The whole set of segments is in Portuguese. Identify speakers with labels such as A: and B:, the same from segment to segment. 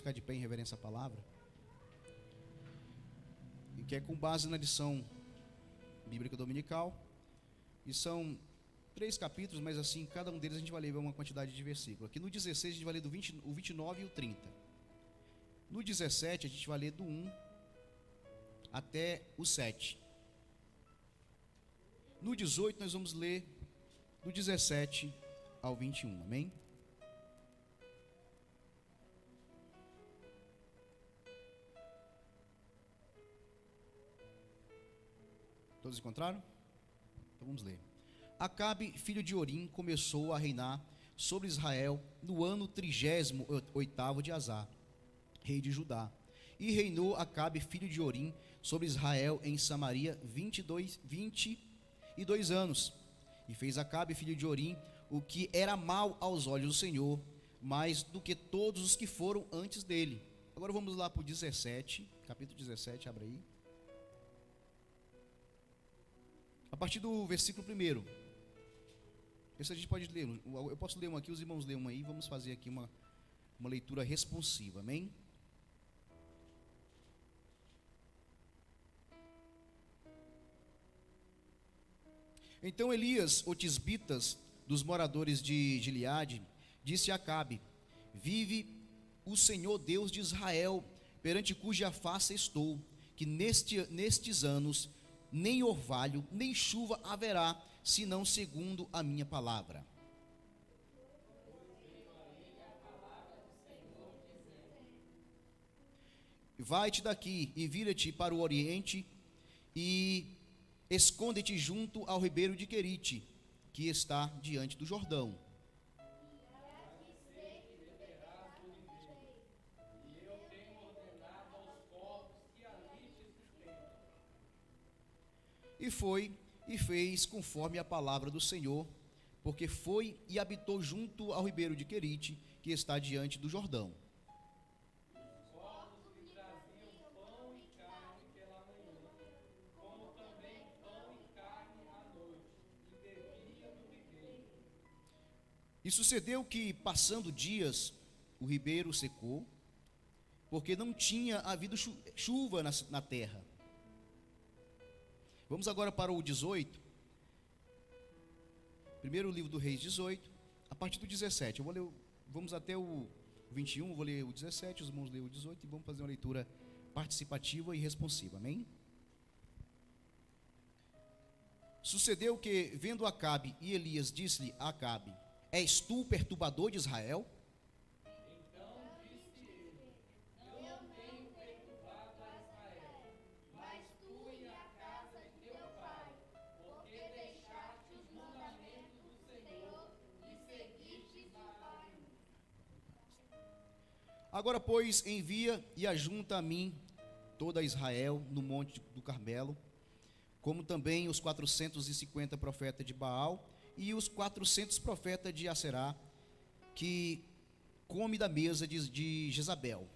A: ficar de pé em reverência à palavra. E que é com base na lição bíblica dominical. E são 3 capítulos, mas assim, cada um deles a gente vai ler uma quantidade de versículos. Aqui no 16 a gente vai ler o 29 e o 30. No 17 a gente vai ler do 1 até o 7. No 18 nós vamos ler do 17 ao 21, amém? Todos encontraram? Então vamos ler. Acabe, filho de Orim, começou a reinar sobre Israel no ano 38º de Azar, rei de Judá. E reinou Acabe, filho de Orim, sobre Israel em Samaria 22 anos. E fez Acabe, filho de Orim, o que era mal aos olhos do Senhor, mais do que todos os que foram antes dele. Agora vamos lá para o 17, capítulo 17, abre aí. A partir do versículo 1. Esse a gente pode ler, eu posso ler um aqui, os irmãos leem um aí, vamos fazer aqui uma leitura responsiva, amém? Então Elias, o tisbitas, dos moradores de Gileade, disse a Acabe: vive o Senhor Deus de Israel, perante cuja face estou, que nestes anos nem orvalho, nem chuva haverá, senão segundo a minha palavra. Vai-te daqui e vira-te para o oriente e esconde-te junto ao ribeiro de Querite, que está diante do Jordão. E foi e fez conforme a palavra do Senhor, porque foi e habitou junto ao ribeiro de Querite, que está diante do Jordão. E sucedeu que, passando dias, o ribeiro secou, porque não tinha havido chuva na terra. Vamos agora para o 18. Primeiro livro do Reis 18, a partir do 17. Eu vou ler, vamos até o 21, eu vou ler o 17, os irmãos lerem o 18 e vamos fazer uma leitura participativa e responsiva, amém? Sucedeu que, vendo Acabe e Elias, disse-lhe a Acabe: és tu o perturbador de Israel? Agora, pois, envia e ajunta a mim toda Israel no monte do Carmelo, como também os 450 profetas de Baal e os 400 profetas de Aserá, que come da mesa de Jezabel.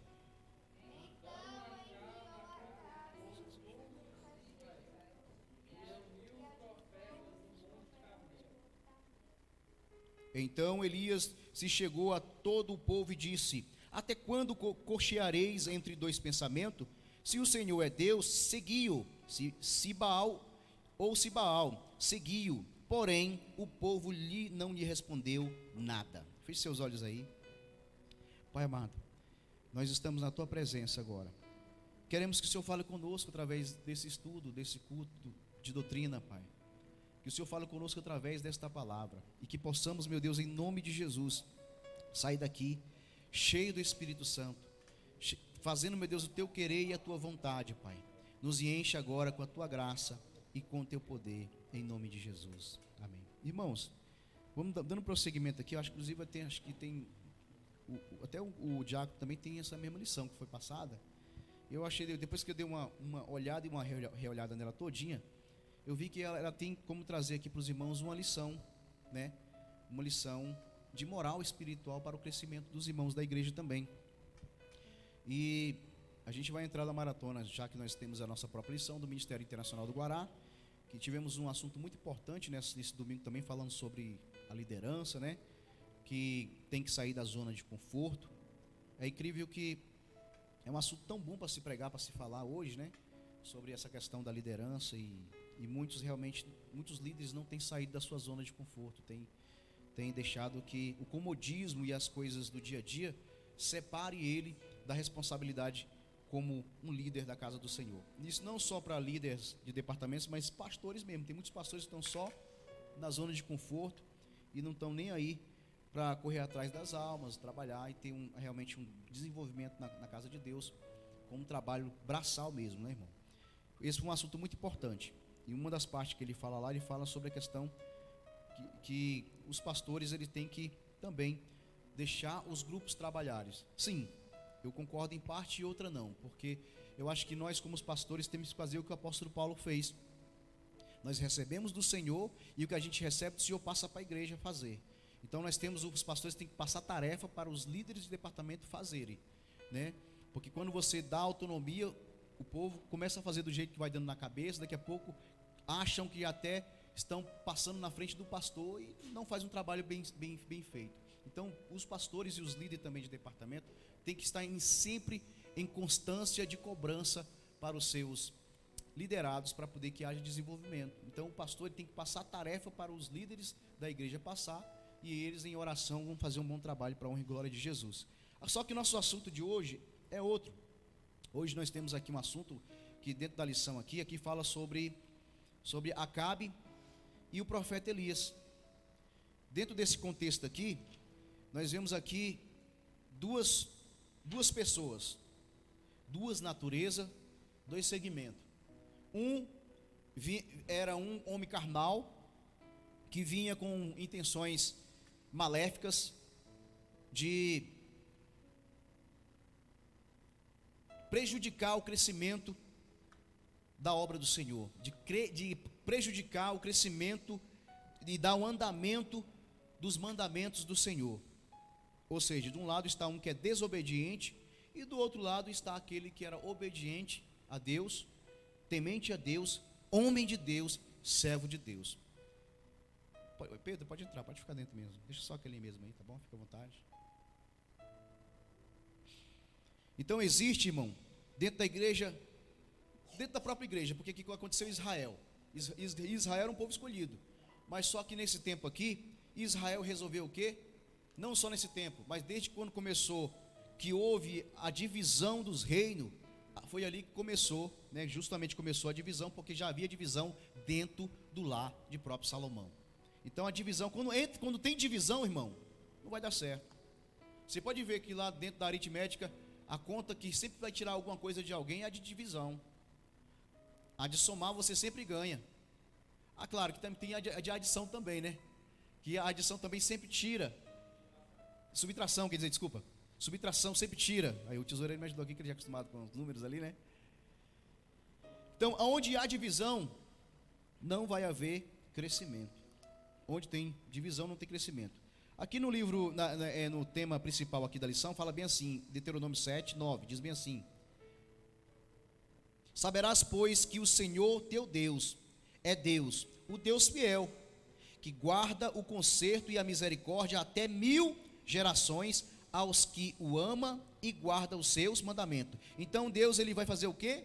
A: Então Elias se chegou a todo o povo e disse: até quando cocheareis entre dois pensamentos? Se o Senhor é Deus, segui-o. Se Baal, segui-o. Porém, o povo não lhe respondeu nada. Feche seus olhos aí. Pai amado, nós estamos na tua presença agora. Queremos que o Senhor fale conosco através desse estudo, desse culto de doutrina, Pai. Que o Senhor fale conosco através desta palavra. E que possamos, meu Deus, em nome de Jesus, sair daqui cheio do Espírito Santo, fazendo, meu Deus, o teu querer e a tua vontade, Pai. Nos enche agora com a tua graça e com o teu poder, em nome de Jesus. Amém. Irmãos, vamos dando prosseguimento aqui. Eu acho que inclusive até o diácono também tem essa mesma lição que foi passada. Eu achei, depois que eu dei uma olhada e uma reolhada nela todinha, eu vi que ela tem como trazer aqui para os irmãos uma lição, né? Uma lição de moral espiritual para o crescimento dos irmãos da igreja também. E a gente vai entrar na maratona, já que nós temos a nossa própria lição do Ministério Internacional do Guará, que tivemos um assunto muito importante nesse domingo também, falando sobre a liderança, né? Que tem que sair da zona de conforto. É incrível que É um assunto tão bom para se pregar, para se falar hoje, né? Sobre essa questão da liderança e muitos líderes não têm saído da sua zona de conforto, têm deixado que o comodismo e as coisas do dia a dia separe ele da responsabilidade como um líder da casa do Senhor. Isso não só para líderes de departamentos, mas pastores mesmo. Tem muitos pastores que estão só na zona de conforto e não estão nem aí para correr atrás das almas, trabalhar e ter realmente um desenvolvimento na casa de Deus, como um trabalho braçal mesmo, né, irmão? Esse foi um assunto muito importante. E uma das partes que ele fala lá, ele fala sobre a questão que os pastores eles têm que também deixar os grupos trabalharem. Sim, eu concordo em parte e outra não, porque eu acho que nós como os pastores temos que fazer o que o apóstolo Paulo fez. Nós recebemos do Senhor e o que a gente recebe do Senhor passa para a igreja fazer. Então os pastores têm que passar tarefa para os líderes de departamento fazerem, né? Porque quando você dá autonomia, o povo começa a fazer do jeito que vai dando na cabeça, daqui a pouco acham que até estão passando na frente do pastor e não faz um trabalho bem feito. Então, os pastores e os líderes também de departamento têm que estar sempre em constância de cobrança para os seus liderados, para poder que haja desenvolvimento. Então, o pastor tem que passar tarefa para os líderes da igreja passar, e eles em oração vão fazer um bom trabalho para a honra e glória de Jesus. Só que nosso assunto de hoje é outro. Hoje nós temos aqui um assunto que dentro da lição aqui fala sobre Acabe e o profeta Elias. Dentro desse contexto aqui, nós vemos aqui duas pessoas, duas naturezas, dois segmentos. Era um homem carnal que vinha com intenções maléficas de prejudicar o crescimento da obra do Senhor, de prejudicar o crescimento e dar um andamento dos mandamentos do Senhor. Ou seja, de um lado está um que é desobediente e do outro lado está aquele que era obediente a Deus, temente a Deus, homem de Deus, servo de Deus. Pedro, pode entrar, pode ficar dentro mesmo. Deixa só aquele mesmo aí, tá bom? Fica à vontade. Então existe, irmão, dentro da igreja, dentro da própria igreja, porque o que aconteceu em Israel? Israel era um povo escolhido, mas só que nesse tempo aqui, Israel resolveu o quê? Não só nesse tempo, mas desde quando começou, que houve a divisão dos reinos, foi ali que começou, né, justamente começou a divisão, porque já havia divisão dentro do lar de próprio Salomão. Então a divisão, quando tem divisão, irmão, não vai dar certo. Você pode ver que lá dentro da aritmética, a conta que sempre vai tirar alguma coisa de alguém é a de divisão. A de somar você sempre ganha. Claro que tem a de adição também, né? Que a adição também sempre tira. Subtração, quer dizer, desculpa. Subtração sempre tira. Aí o tesoureiro me ajudou aqui, que ele já é acostumado com os números ali, né? Então, onde há divisão, não vai haver crescimento. Onde tem divisão, não tem crescimento. Aqui no livro, no tema principal aqui da lição, fala bem assim, Deuteronômio 7, 9, diz bem assim: saberás, pois, que o Senhor teu Deus é Deus, o Deus fiel, que guarda o conserto e a misericórdia até 1000 gerações aos que o ama e guarda os seus mandamentos. Então Deus, ele vai fazer o quê?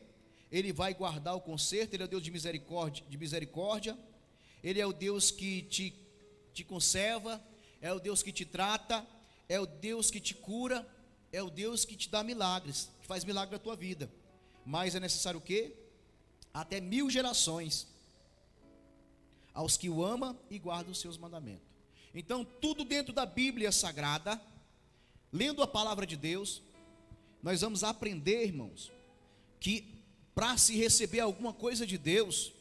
A: Ele vai guardar o conserto, ele é o Deus de misericórdia, ele é o Deus que te conserva, é o Deus que te trata, é o Deus que te cura, é o Deus que te dá milagres, que faz milagre na tua vida. Mas é necessário o quê? Até 1000 gerações aos que o ama e guarda os seus mandamentos. Então tudo dentro da Bíblia Sagrada, lendo a palavra de Deus, nós vamos aprender, irmãos, que para se receber alguma coisa de Deus,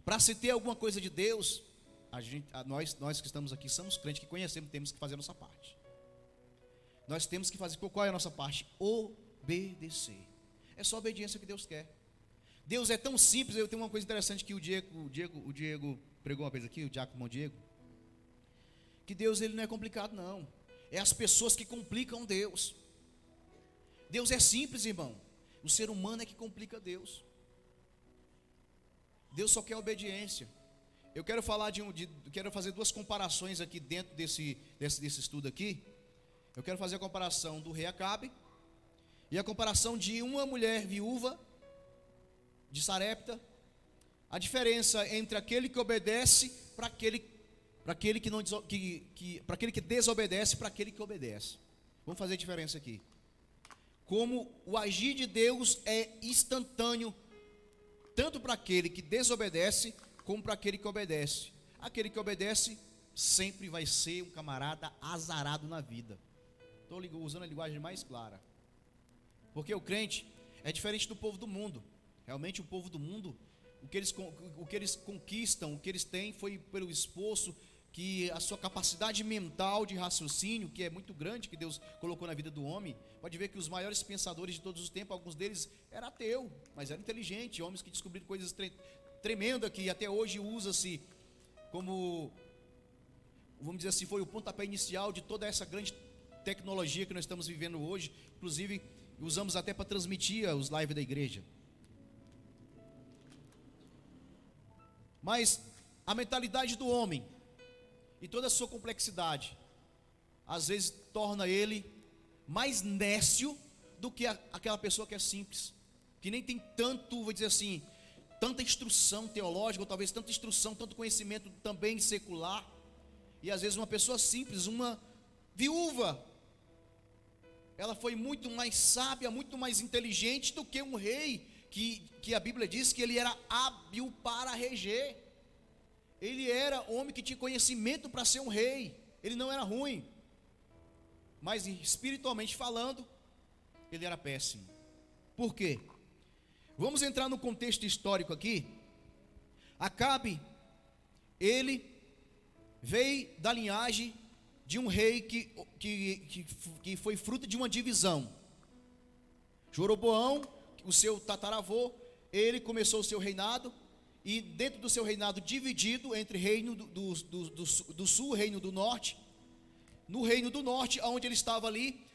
A: para se ter alguma coisa de Deus, nós que estamos aqui, somos crentes que conhecemos, temos que fazer a nossa parte. Nós temos que fazer, qual é a nossa parte? Obedecer. É só a obediência que Deus quer. Deus é tão simples. Eu tenho uma coisa interessante que o Diego pregou uma vez aqui, o diácono Diego, que Deus, ele não é complicado não, é as pessoas que complicam Deus. Deus é simples, irmão. O ser humano é que complica Deus. Deus só quer obediência. Eu quero quero fazer duas comparações aqui dentro desse estudo aqui. Eu quero fazer a comparação do rei Acabe E a comparação de uma mulher viúva de Sarepta, a diferença entre aquele que obedece para aquele que não para aquele que desobedece para aquele que obedece. Vamos fazer a diferença aqui. Como o agir de Deus é instantâneo, tanto para aquele que desobedece, como para aquele que obedece. Aquele que obedece sempre vai ser um camarada azarado na vida. Estou usando a linguagem mais clara. Porque o crente é diferente do povo do mundo. Realmente o povo do mundo, o que eles conquistam, o que eles têm foi pelo esforço, que a sua capacidade mental de raciocínio, que é muito grande, que Deus colocou na vida do homem. Pode ver que os maiores pensadores de todos os tempos, alguns deles eram ateus, mas eram inteligentes, homens que descobriram coisas tremendas, que até hoje usa-se como, vamos dizer assim, foi o pontapé inicial de toda essa grande tecnologia que nós estamos vivendo hoje. Inclusive, usamos até para transmitir os lives da igreja. Mas a mentalidade do homem e toda a sua complexidade, às vezes torna ele mais nécio do que aquela pessoa que é simples, que nem tem tanto, vou dizer assim, tanta instrução teológica, ou talvez tanta instrução, tanto conhecimento também secular. E às vezes uma pessoa simples, uma viúva, ela foi muito mais sábia, muito mais inteligente do que um rei, que a Bíblia diz que ele era hábil para reger. Ele era homem que tinha conhecimento para ser um rei. Ele não era ruim, mas espiritualmente falando, ele era péssimo. Por quê? Vamos entrar no contexto histórico aqui. Acabe, ele veio da linhagem de um rei que foi fruto de uma divisão. Jeroboão, o seu tataravô, ele começou o seu reinado, e dentro do seu reinado dividido entre reino do sul e reino do norte. No reino do norte, onde ele estava ali,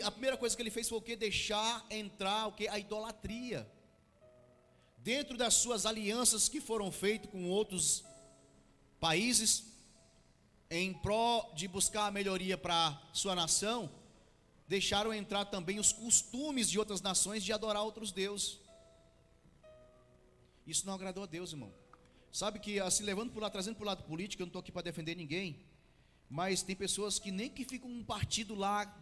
A: a primeira coisa que ele fez foi o quê? Deixar entrar a idolatria. Dentro das suas alianças que foram feitas com outros países, em prol de buscar a melhoria para sua nação, deixaram entrar também os costumes de outras nações de adorar outros deuses. Isso não agradou a Deus, irmão. Sabe que assim, trazendo para o lado político, eu não estou aqui para defender ninguém, mas tem pessoas que nem que ficam um partido lá,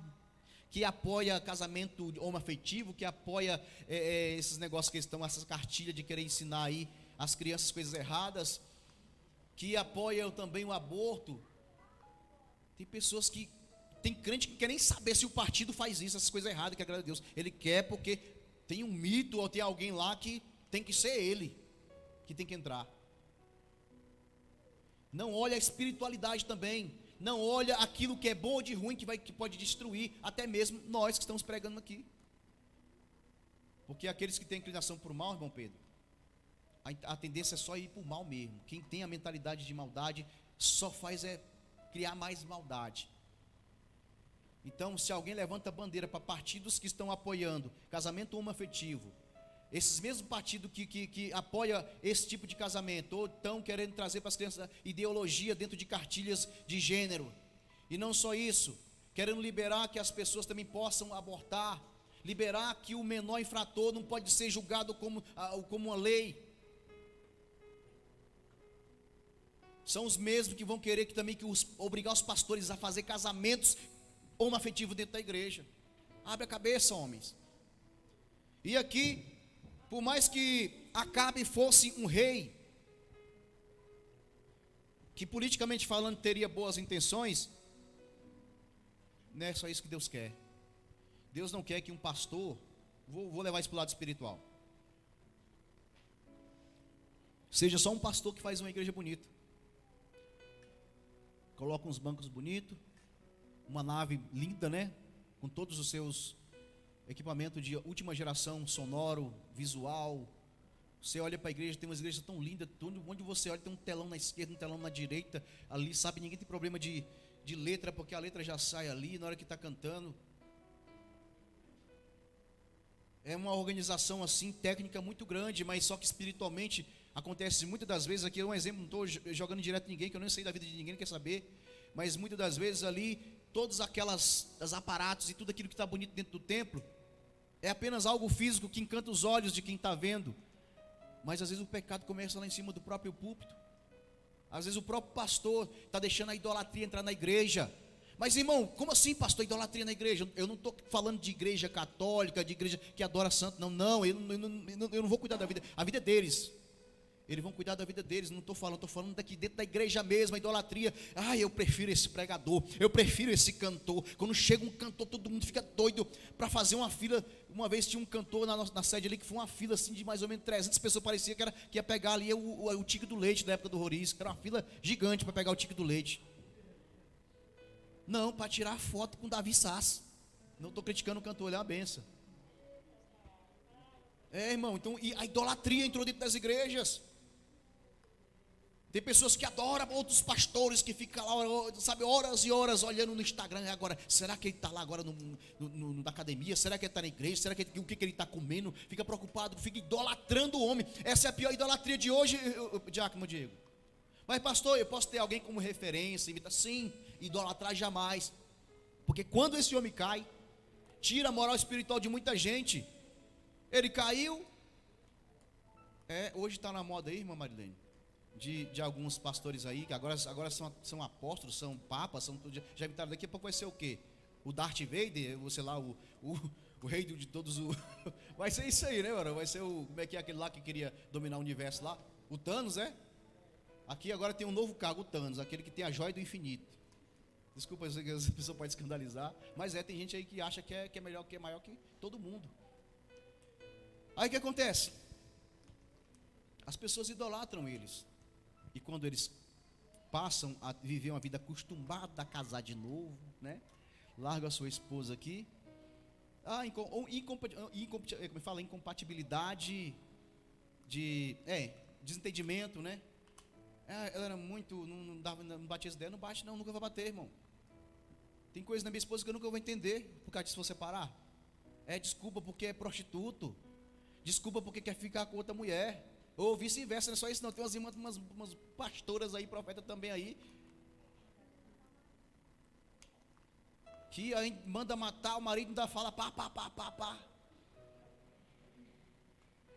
A: que apoia casamento homoafetivo, que apoia esses negócios que estão, essas cartilhas de querer ensinar aí as crianças coisas erradas, que apoiam também o aborto. Tem pessoas que, tem crente que quer nem saber se o partido faz isso, essas coisas erradas, que agrada a Deus. Ele quer porque tem um mito, ou tem alguém lá que tem que ser ele que tem que entrar. Não olha a espiritualidade também. Não olha aquilo que é bom ou de ruim, que pode destruir até mesmo nós que estamos pregando aqui. Porque aqueles que têm inclinação por mal, irmão Pedro, a tendência é só ir para o mal mesmo. Quem tem a mentalidade de maldade só faz criar mais maldade. Então, se alguém levanta a bandeira para partidos que estão apoiando casamento homoafetivo, esses mesmos partidos que apoiam esse tipo de casamento, ou estão querendo trazer para as crianças ideologia dentro de cartilhas de gênero, e não só isso, querendo liberar que as pessoas também possam abortar, liberar que o menor infrator não pode ser julgado como uma lei. São os mesmos que vão querer obrigar os pastores a fazer casamentos homoafetivos dentro da igreja. Abre a cabeça, homens. E aqui, por mais que Acabe fosse um rei, que politicamente falando teria boas intenções, não é só isso que Deus quer. Deus não quer que um pastor, vou levar isso para o lado espiritual, seja só um pastor que faz uma igreja bonita, coloca uns bancos bonitos, uma nave linda, né? Com todos os seus equipamentos de última geração, sonoro, visual. Você olha para a igreja, tem umas igrejas tão lindas, onde você olha tem um telão na esquerda, um telão na direita, ali, sabe, ninguém tem problema de letra, porque a letra já sai ali na hora que está cantando. É uma organização assim, técnica muito grande, mas só que espiritualmente acontece muitas das vezes, aqui é um exemplo, não estou jogando direto em ninguém, que eu não sei da vida de ninguém, não quer saber, mas muitas das vezes ali, todos aquelas aparatos e tudo aquilo que está bonito dentro do templo, É apenas algo físico que encanta os olhos de quem está vendo. Mas às vezes o pecado começa lá em cima do próprio púlpito. Às vezes o próprio pastor está deixando a idolatria entrar na igreja. Mas irmão, como assim pastor, idolatria na igreja? Eu não estou falando de igreja católica, de igreja que adora santo. Não, eu não vou cuidar da vida. A vida é deles. Eles vão cuidar da vida deles, não estou falando daqui dentro da igreja mesmo, a idolatria. Eu prefiro esse pregador, eu prefiro esse cantor. Quando chega um cantor, todo mundo fica doido para fazer uma fila. Uma vez tinha um cantor na sede ali, que foi uma fila assim de mais ou menos 300 pessoas, parecia que ia pegar ali o tique do leite da época do Roriz, que era uma fila gigante para pegar o tique do leite. Não, para tirar foto com Davi Sass. Não estou criticando o cantor, ele é uma benção. Irmão, então e a idolatria entrou dentro das igrejas. Tem pessoas que adoram outros pastores que ficam lá, sabe, horas e horas olhando no Instagram. Agora, será que ele está lá agora na academia? Será que ele está na igreja? Será que o que ele está comendo? Fica preocupado, fica idolatrando o homem. Essa é a pior idolatria de hoje, Diácono Diego. Mas pastor, eu posso ter alguém como referência? Sim, idolatrar jamais. Porque quando esse homem cai, tira a moral espiritual de muita gente. Ele caiu. Hoje está na moda aí, irmã Marilene. De alguns pastores aí, que agora são apóstolos, são papas, já inventaram, daqui a pouco vai ser o quê? O Darth Vader, sei lá, o rei de todos, vai ser isso aí, né, mano? Vai ser como é que é aquele lá que queria dominar o universo lá? O Thanos, Aqui agora tem um novo cargo, o Thanos, aquele que tem a joia do infinito. Desculpa, as pessoas podem escandalizar, mas tem gente aí que acha que é melhor, que é maior que todo mundo. Aí o que acontece? As pessoas idolatram eles. E quando eles passam a viver uma vida acostumada a casar de novo, né? Larga a sua esposa aqui. Incompatibilidade desentendimento, né? Ela era muito, não batia essa ideia, não bate não, nunca vai bater, irmão. Tem coisas na minha esposa que eu nunca vou entender, por causa disso vou separar. Desculpa porque é prostituto. Desculpa porque quer ficar com outra mulher. Ou vice-versa, não é só isso não, tem umas pastoras aí, profeta também aí, que aí manda matar, o marido ainda fala pá.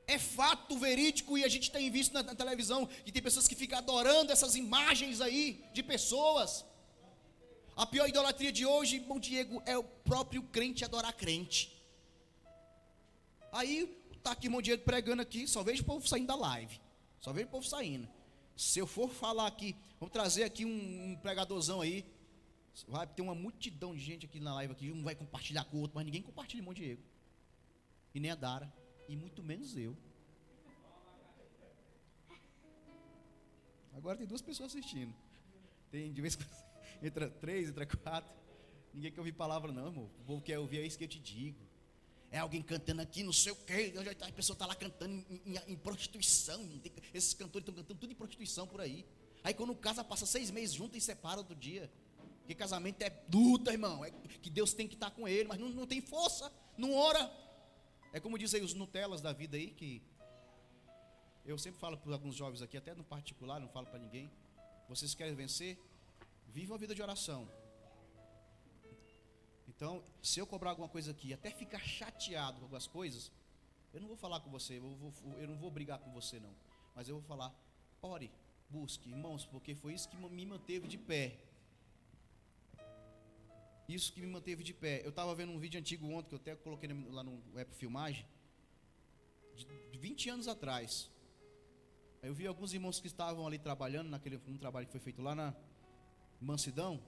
A: É fato verídico, e a gente tem visto na televisão, que tem pessoas que ficam adorando essas imagens aí, de pessoas. A pior idolatria de hoje, irmão Diego, é o próprio crente adorar crente. Aí, está aqui, irmão Diego, pregando aqui, só vejo o povo saindo da live, só vejo o povo saindo. Se eu for falar aqui, vamos trazer aqui um pregadorzão aí, vai ter uma multidão de gente aqui na live, aqui, um vai compartilhar com o outro, mas ninguém compartilha, irmão Diego, e nem a Dara, e muito menos eu. Agora tem 2 pessoas assistindo, tem de vez em quando, entra 3, entra 4, ninguém quer ouvir palavra não, irmão, o povo quer ouvir, é isso que eu te digo. É alguém cantando aqui, não sei o que, a pessoa está lá cantando em prostituição. Esses cantores estão cantando tudo em prostituição por aí. Aí quando casa, passa 6 meses junto e separa outro dia. Porque casamento é luta, irmão. É que Deus tem que estar com ele, mas não tem força, não ora. É como dizem os Nutellas da vida aí, que eu sempre falo para alguns jovens aqui, até no particular, não falo para ninguém. Vocês querem vencer? Vivam a vida de oração. Então, se eu cobrar alguma coisa aqui, até ficar chateado com algumas coisas, eu não vou falar com você, eu não vou brigar com você não, mas eu vou falar, ore, busque, irmãos, porque foi isso que me manteve de pé. Isso que me manteve de pé. Eu estava vendo um vídeo antigo ontem, que eu até coloquei lá no Web Filmagem, de 20 anos atrás. Aí eu vi alguns irmãos que estavam ali trabalhando, num trabalho que foi feito lá na Mansidão.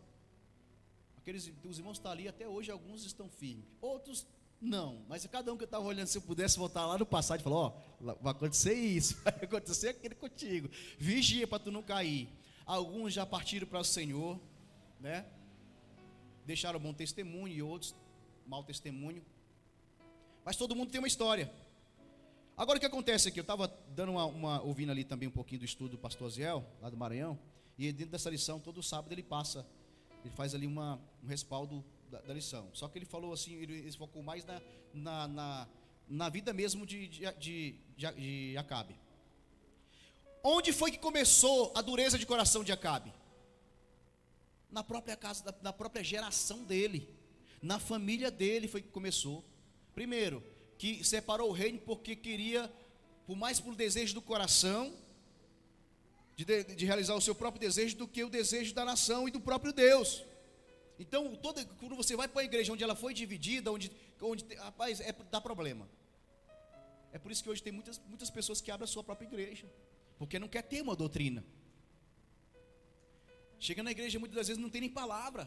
A: Os irmãos estão ali, até hoje alguns estão firmes, outros não, mas cada um que eu estava olhando, se eu pudesse voltar lá no passado e falar, vai acontecer isso, vai acontecer aquilo contigo, vigia para tu não cair. Alguns já partiram para o Senhor, né? Deixaram bom testemunho, e outros mau testemunho, mas todo mundo tem uma história. Agora o que acontece aqui, eu estava dando ouvindo ali também um pouquinho do estudo do pastor Aziel, lá do Maranhão, e dentro dessa lição, todo sábado ele faz ali um respaldo da lição. Só que ele falou assim, ele focou mais na vida mesmo de Acabe. Onde foi que começou a dureza de coração de Acabe? Na própria casa, na própria geração dele, na família dele foi que começou. Primeiro, que separou o reino porque queria, por mais por desejo do coração, de realizar o seu próprio desejo, do que o desejo da nação e do próprio Deus. Então, quando você vai para a igreja onde ela foi dividida, rapaz, dá problema. É por isso que hoje tem muitas pessoas que abrem a sua própria igreja, porque não quer ter uma doutrina. Chega na igreja muitas das vezes não tem nem palavra,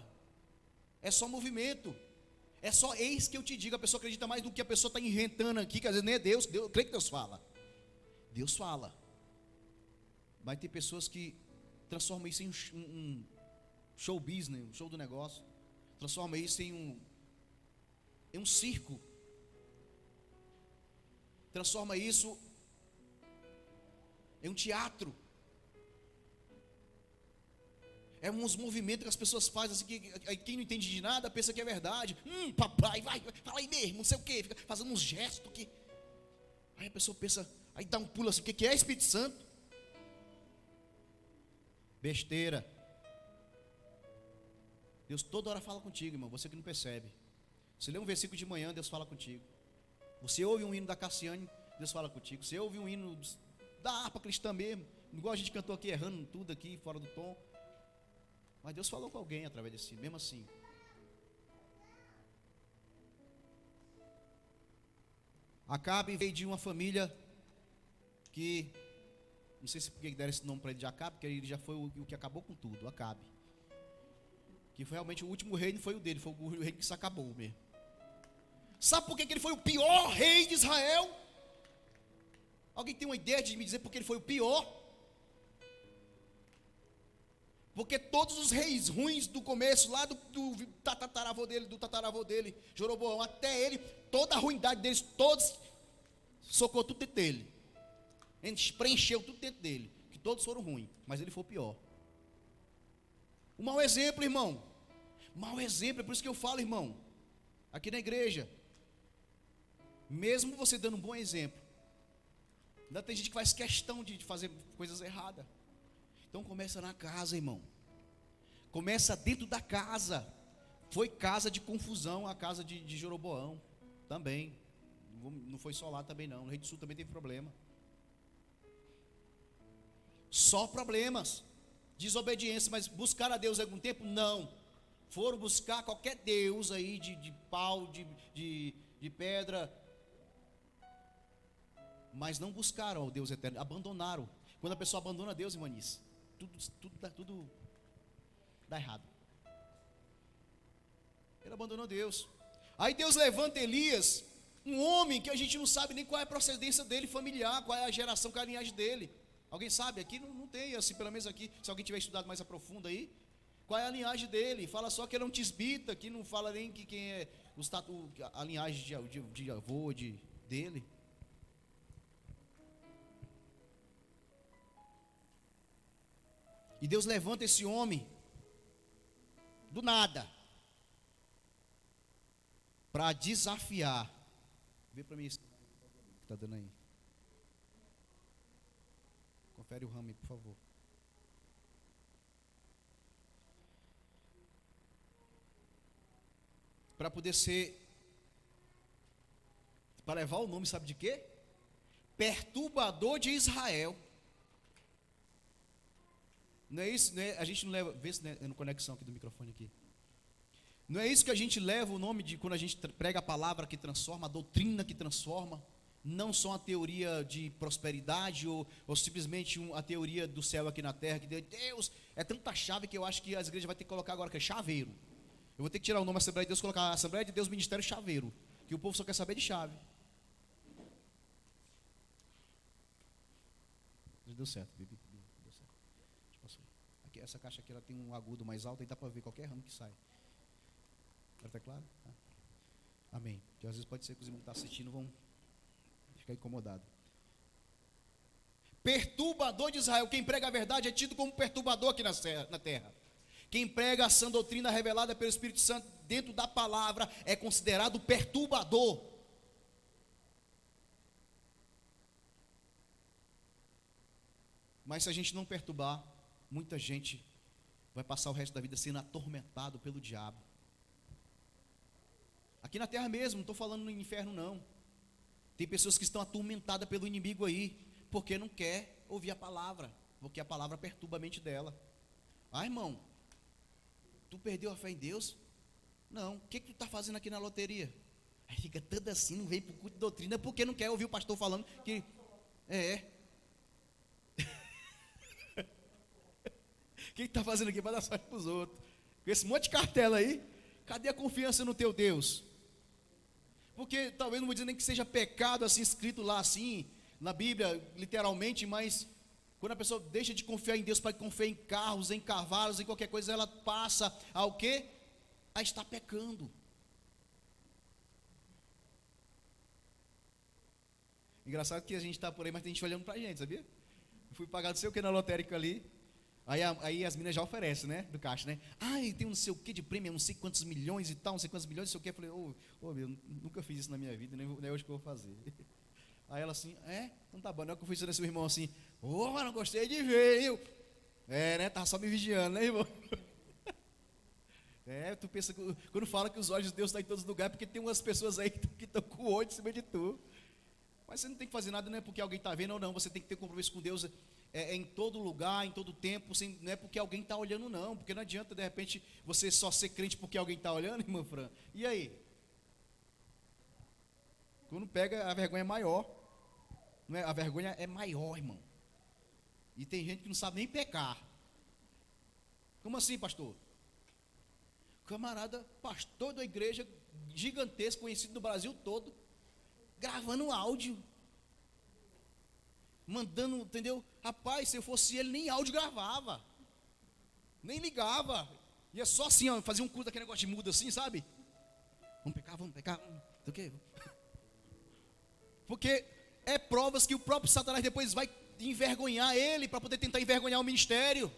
A: é só movimento, é só eis que eu te digo. A pessoa acredita mais do que a pessoa está inventando aqui, que às vezes nem é Deus. Eu creio que Deus fala. Deus fala. Mas tem pessoas que transformam isso em um show business, um show do negócio. Transforma isso em um circo. Transforma isso em um teatro. É uns movimentos que as pessoas fazem assim, que quem não entende de nada pensa que é verdade. Papai, vai, fala aí mesmo, não sei o quê. Fica fazendo uns gestos que. Aí a pessoa pensa, aí dá um pulo assim, o que é Espírito Santo? Besteira. Deus toda hora fala contigo, irmão, você que não percebe. Você lê um versículo de manhã, Deus fala contigo. Você ouve um hino da Cassiane, Deus fala contigo. Você ouve um hino da harpa cristã mesmo, igual a gente cantou aqui, errando tudo aqui, fora do tom. Mas Deus falou com alguém através desse hino, mesmo assim. Acabe veio de uma família que, não sei se por que deram esse nome para ele de Acabe, porque ele já foi o que acabou com tudo, Acabe. Que foi realmente o último reino, foi o dele, foi o reino que se acabou mesmo. Sabe por que ele foi o pior rei de Israel? Alguém tem uma ideia de me dizer por que ele foi o pior? Porque todos os reis ruins do começo, lá do tataravô dele, Jeroboão, até ele, toda a ruindade deles, todos, socou tudo dentro dele. Ele preencheu tudo dentro dele, que todos foram ruins, mas ele foi o pior. Um mau exemplo, irmão. Mau exemplo, é por isso que eu falo, irmão, aqui na igreja, mesmo você dando um bom exemplo, ainda tem gente que faz questão de fazer coisas erradas. Então começa na casa, irmão. Começa dentro da casa. Foi casa de confusão a casa de Jeroboão também. Não foi só lá também não. No Rio do Sul também teve problema. Só problemas. Desobediência. Mas buscaram a Deus há algum tempo? Não. Foram buscar qualquer Deus aí de pau, de pedra. Mas não buscaram o Deus eterno. Abandonaram. Quando a pessoa abandona Deus, irmãs, tudo dá errado. Ele abandonou Deus. Aí Deus levanta Elias, um homem que a gente não sabe nem qual é a procedência dele familiar, qual é a geração, qual é a linhagem dele. Alguém sabe? Aqui não tem, assim, pelo menos aqui, se alguém tiver estudado mais a profundo aí, qual é a linhagem dele? Fala só que ele é um tisbita, que não fala nem que quem é a linhagem de avô dele. E Deus levanta esse homem do nada para desafiar. Vê para mim isso que está dando aí. Confere o ramo aí, por favor. Para poder ser, para levar o nome, sabe de quê? Perturbador de Israel. Não é isso, né? A gente não leva, vê se é no conexão aqui do microfone aqui. Não é isso que a gente leva o nome de quando a gente prega a palavra que transforma, a doutrina que transforma, não só a teoria de prosperidade ou simplesmente a teoria do céu aqui na terra, que Deus é tanta chave que eu acho que as igrejas vão ter que colocar agora, que é chaveiro. Eu vou ter que tirar o nome Assembleia de Deus e colocar Assembleia de Deus Ministério Chaveiro, que o povo só quer saber de chave. Deu certo, Bibi. Essa caixa aqui ela tem um agudo mais alto e dá para ver qualquer ramo que sai. Está claro? Amém. Porque às vezes pode ser que os irmãos que estão assistindo vão ficar incomodados. Perturbador de Israel. Quem prega a verdade é tido como perturbador aqui na terra. Quem prega a sã doutrina revelada pelo Espírito Santo dentro da palavra é considerado perturbador. Mas se a gente não perturbar, muita gente vai passar o resto da vida sendo atormentado pelo diabo. Aqui na terra mesmo, não estou falando no inferno não. Tem pessoas que estão atormentadas pelo inimigo aí, porque não quer ouvir a palavra, porque a palavra perturba a mente dela. Ah, irmão, tu perdeu a fé em Deus? Não, o que tu está fazendo aqui na loteria? Aí fica tudo assim, não vem para o culto de doutrina, porque não quer ouvir o pastor falando que... O que está fazendo aqui para dar sorte para os outros? Com esse monte de cartela aí, cadê a confiança no teu Deus? Porque talvez não vou dizer nem que seja pecado assim, escrito lá assim, na Bíblia, literalmente, mas quando a pessoa deixa de confiar em Deus para confiar em carros, em cavalos, em qualquer coisa, ela passa ao quê? A estar pecando. Engraçado que a gente está por aí, mas tem gente olhando para a gente, sabia? Eu fui pagar não sei o que na lotérica ali. Aí as meninas já oferecem, né? Do caixa, né? Tem um não sei o que de prêmio, não sei quantos milhões e tal, não sei quantos milhões, não sei o que. Eu falei, meu, nunca fiz isso na minha vida, nem é hoje que eu vou fazer. Aí ela assim, então tá bom, não é que eu fiz isso nesse irmão assim, mas não gostei de ver, viu? Né? Tava só me vigiando, né, irmão? Tu pensa, quando fala que os olhos de Deus estão em todos os lugares, porque tem umas pessoas aí que estão com o olho em cima de tu. Mas você não tem que fazer nada, não é porque alguém está vendo ou não, você tem que ter compromisso com Deus em todo lugar, em todo tempo, não é porque alguém está olhando não, porque não adianta de repente você só ser crente porque alguém está olhando, irmã Fran, e aí? Quando pega, a vergonha é maior, não é? A vergonha é maior, irmão, e tem gente que não sabe nem pecar. Como assim, pastor? Camarada, pastor da igreja gigantesco, conhecido no Brasil todo, gravando áudio, mandando, entendeu? Rapaz, se eu fosse ele, nem áudio gravava, nem ligava, ia só assim, ó, fazia um culto daquele negócio de muda assim, sabe? Vamos pecar, do quê? Porque é provas que o próprio Satanás depois vai envergonhar ele, para poder tentar envergonhar o ministério.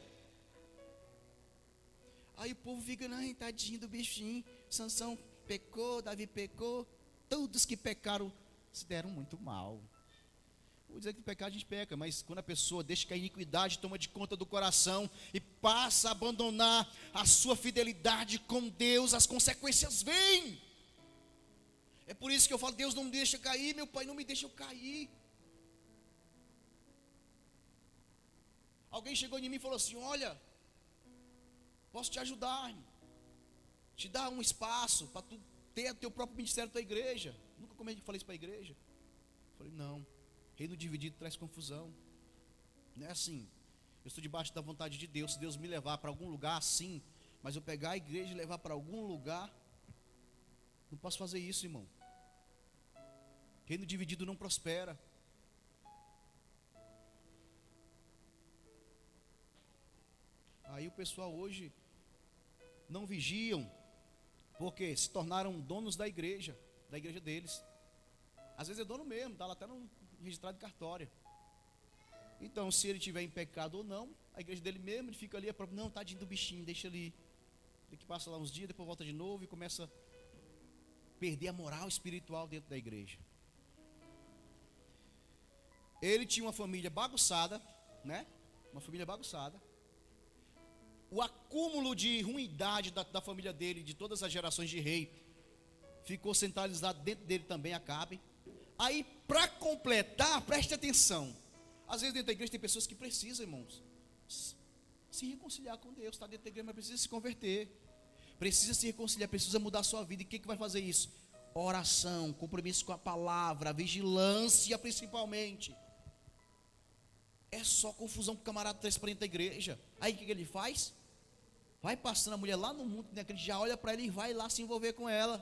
A: Aí o povo fica, tadinho do bichinho, Sansão pecou, Davi pecou, todos que pecaram se deram muito mal. Vou dizer que pecar a gente peca, mas quando a pessoa deixa que a iniquidade toma de conta do coração e passa a abandonar a sua fidelidade com Deus, as consequências vêm. É por isso que eu falo, Deus não me deixa cair, meu Pai não me deixa eu cair. Alguém chegou em mim e falou assim, olha, posso te ajudar, irmão, te dar um espaço para tu ter o teu próprio ministério da tua igreja. Nunca falei isso para a igreja. Falei, não, reino dividido traz confusão. Não é assim. Eu estou debaixo da vontade de Deus. Se Deus me levar para algum lugar, sim, mas eu pegar a igreja e levar para algum lugar, não posso fazer isso, irmão. Reino dividido não prospera. Aí o pessoal hoje não vigiam, porque se tornaram donos da igreja deles. Às vezes é dono mesmo, está lá até no registrado de cartório. Então, se ele tiver em pecado ou não, a igreja dele mesmo, ele fica ali, não, tadinho do bichinho, deixa ali. Ele que passa lá uns dias, depois volta de novo e começa a perder a moral espiritual dentro da igreja. Ele tinha uma família bagunçada, né? Uma família bagunçada. O acúmulo de ruindade da família dele, de todas as gerações de rei, ficou centralizado dentro dele também, Acabe. Aí, para completar, preste atenção. Às vezes dentro da igreja tem pessoas que precisam, irmãos, se reconciliar com Deus. Está dentro da igreja, mas precisa se converter. Precisa se reconciliar, precisa mudar a sua vida. E o que vai fazer isso? Oração, compromisso com a palavra, vigilância principalmente. É só confusão que o camarada traz para dentro da igreja. Aí o que ele faz? Vai passando a mulher lá no mundo, né, que ele já olha para ela e vai lá se envolver com ela.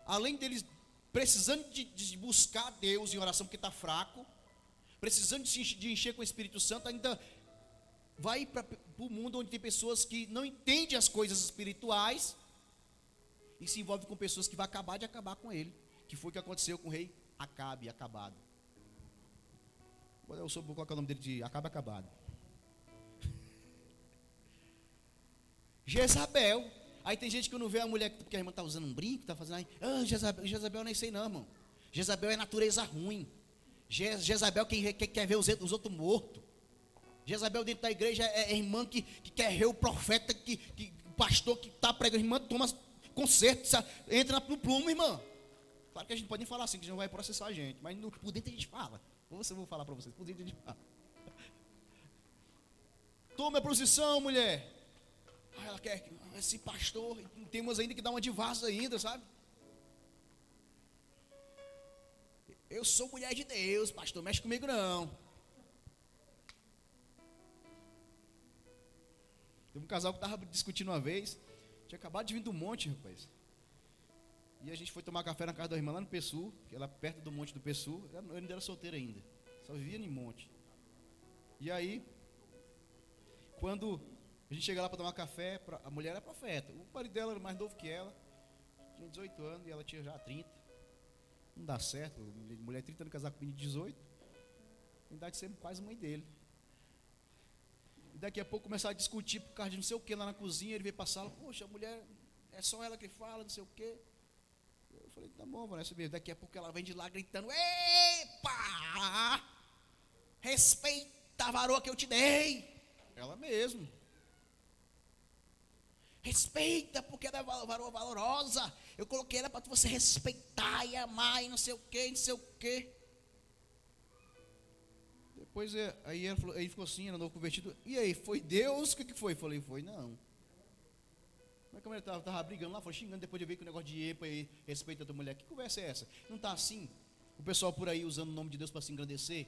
A: Além deles precisando de buscar Deus em oração porque está fraco, precisando de encher com o Espírito Santo, ainda vai para o mundo onde tem pessoas que não entendem as coisas espirituais e se envolve com pessoas que vão acabar com ele, que foi o que aconteceu com o rei Acabe, acabado. Eu soube qual é o nome dele de Acabe, acabado. Jezabel. Aí tem gente que não vê a mulher porque a irmã está usando um brinco, está fazendo aí, Jezabel nem sei não, irmão. Jezabel é natureza ruim. Jezabel quer ver os outros mortos. Jezabel dentro da igreja é irmã que quer ver o profeta, o pastor que está pregando, irmã, toma conserto, entra no plumo, irmã. Claro que a gente pode nem falar assim, que já não vai processar a gente, mas por dentro a gente fala. Ou eu vou falar para vocês, por dentro a gente fala. Tome a posição, mulher. Ah, ela quer esse pastor, temos ainda que dar uma de vaso ainda, sabe? Eu sou mulher de Deus, pastor, mexe comigo não. Teve um casal que estava discutindo uma vez, tinha acabado de vir do monte, rapaz. E a gente foi tomar café na casa da irmã lá no Pessu, que ela perto do monte do Pessu. Eu ainda era solteira ainda, só vivia em monte. E aí, quando a gente chega lá para tomar café, a mulher era profeta. O marido dela era mais novo que ela, tinha 18 anos e ela tinha já 30. Não dá certo, mulher 30 anos casar com menino de 18, tem idade de ser quase mãe dele. E daqui a pouco começaram a discutir por causa de não sei o que lá na cozinha. Ele veio para a sala, poxa, a mulher, é só ela que fala, não sei o que. Eu falei, tá bom, Vanessa, daqui a pouco ela vem de lá gritando, epa, respeita a varoa que eu te dei. Ela mesmo. Respeita, porque ela é varoa valorosa. Eu coloquei ela para você respeitar e amar e não sei o que, não sei o que. Depois aí ele ficou assim, era novo convertido. E aí, foi Deus? O que foi? Eu falei, foi não. Como é que a mulher estava brigando lá, foi xingando, depois de ver que o negócio de epa e respeita a tua mulher. Que conversa é essa? Não está assim? O pessoal por aí usando o nome de Deus para se engrandecer.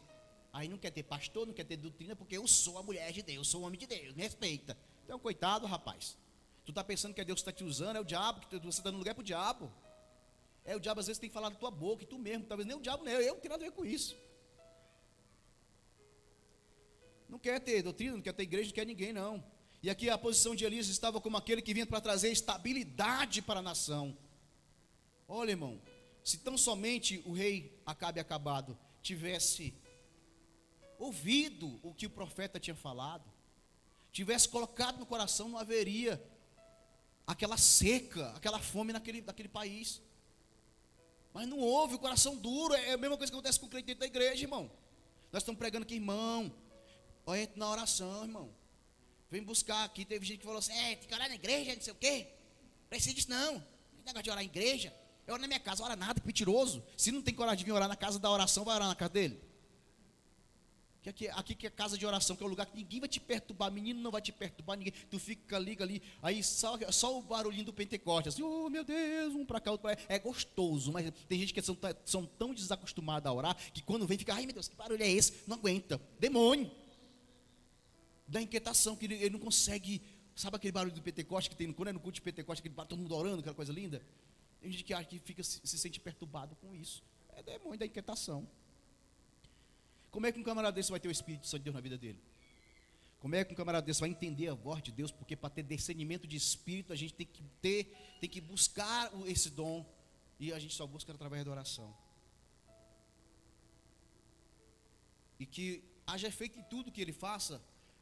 A: Aí não quer ter pastor, não quer ter doutrina, porque eu sou a mulher de Deus, eu sou o homem de Deus, me respeita. Então, coitado, rapaz. Tu está pensando que é Deus que está te usando, é o diabo, que você está dando lugar para o diabo. É o diabo, às vezes, tem que falar da tua boca, e tu mesmo, talvez nem o diabo, nem eu não tenho nada a ver com isso. Não quer ter doutrina, não quer ter igreja, não quer ninguém, não. E aqui a posição de Elias estava como aquele que vinha para trazer estabilidade para a nação. Olha, irmão, se tão somente o rei Acabe acabado tivesse ouvido o que o profeta tinha falado, tivesse colocado no coração, não haveria aquela seca, aquela fome naquele país. Mas não houve, o coração duro. É a mesma coisa que acontece com o crente dentro da igreja, irmão. Nós estamos pregando aqui, irmão, olha, entra na oração, irmão. Vem buscar aqui, teve gente que falou assim, tem que orar na igreja, não sei o quê. Precisa disso não, não tem negócio de orar na igreja. Eu oro na minha casa, ora nada, que mentiroso. Se não tem coragem de vir orar na casa da oração, vai orar na casa dele. Aqui que é casa de oração, que é o lugar que ninguém vai te perturbar, menino não vai te perturbar, ninguém. Tu fica, liga ali, aí só o barulhinho do Pentecoste, assim, oh meu Deus, um para cá, outro para cá. É gostoso, mas tem gente que são tão desacostumados a orar, que quando vem fica, ai meu Deus, que barulho é esse? Não aguenta, demônio. Da inquietação, que ele não consegue, sabe aquele barulho do Pentecoste que tem, quando é no culto de Pentecoste, aquele todo mundo orando, aquela coisa linda? Tem gente que acha que se sente perturbado com isso, é demônio da inquietação. Como é que um camarada desse vai ter o Espírito Santo de Deus na vida dele? Como é que um camarada desse vai entender a voz de Deus? Porque para ter discernimento de Espírito, a gente tem que buscar esse dom, e a gente só busca através da oração. E que haja efeito em tudo que ele faça.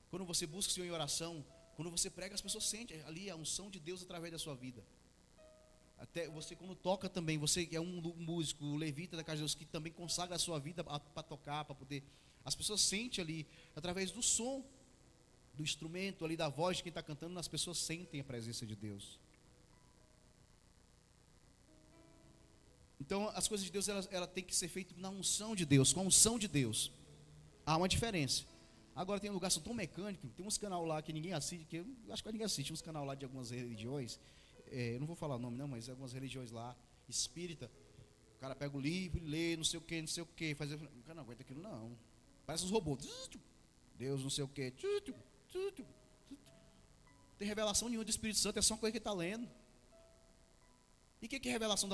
A: Quando você busca o Senhor em oração, quando você prega, as pessoas sentem ali a unção de Deus através da sua vida. Até você quando toca também, você é um músico, um levita da casa de Deus, que também consagra a sua vida para tocar, para poder. As pessoas sentem ali, através do som, do instrumento ali, da voz de quem está cantando, as pessoas sentem a presença de Deus. Então as coisas de Deus, ela tem que ser feitas na unção de Deus, com a unção de Deus. Há uma diferença. Agora tem um lugar, são tão mecânicos, tem uns canal lá que ninguém assiste, que eu acho que ninguém assiste, uns canal lá de algumas religiões, eu não vou falar o nome não, mas algumas religiões lá, espírita, o cara pega o livro e lê, não sei o que, faz, o cara não aguenta aquilo não, parece uns robôs, Deus não sei o que, tem revelação nenhuma do Espírito Santo, é só uma coisa que está lendo. E o que é revelação?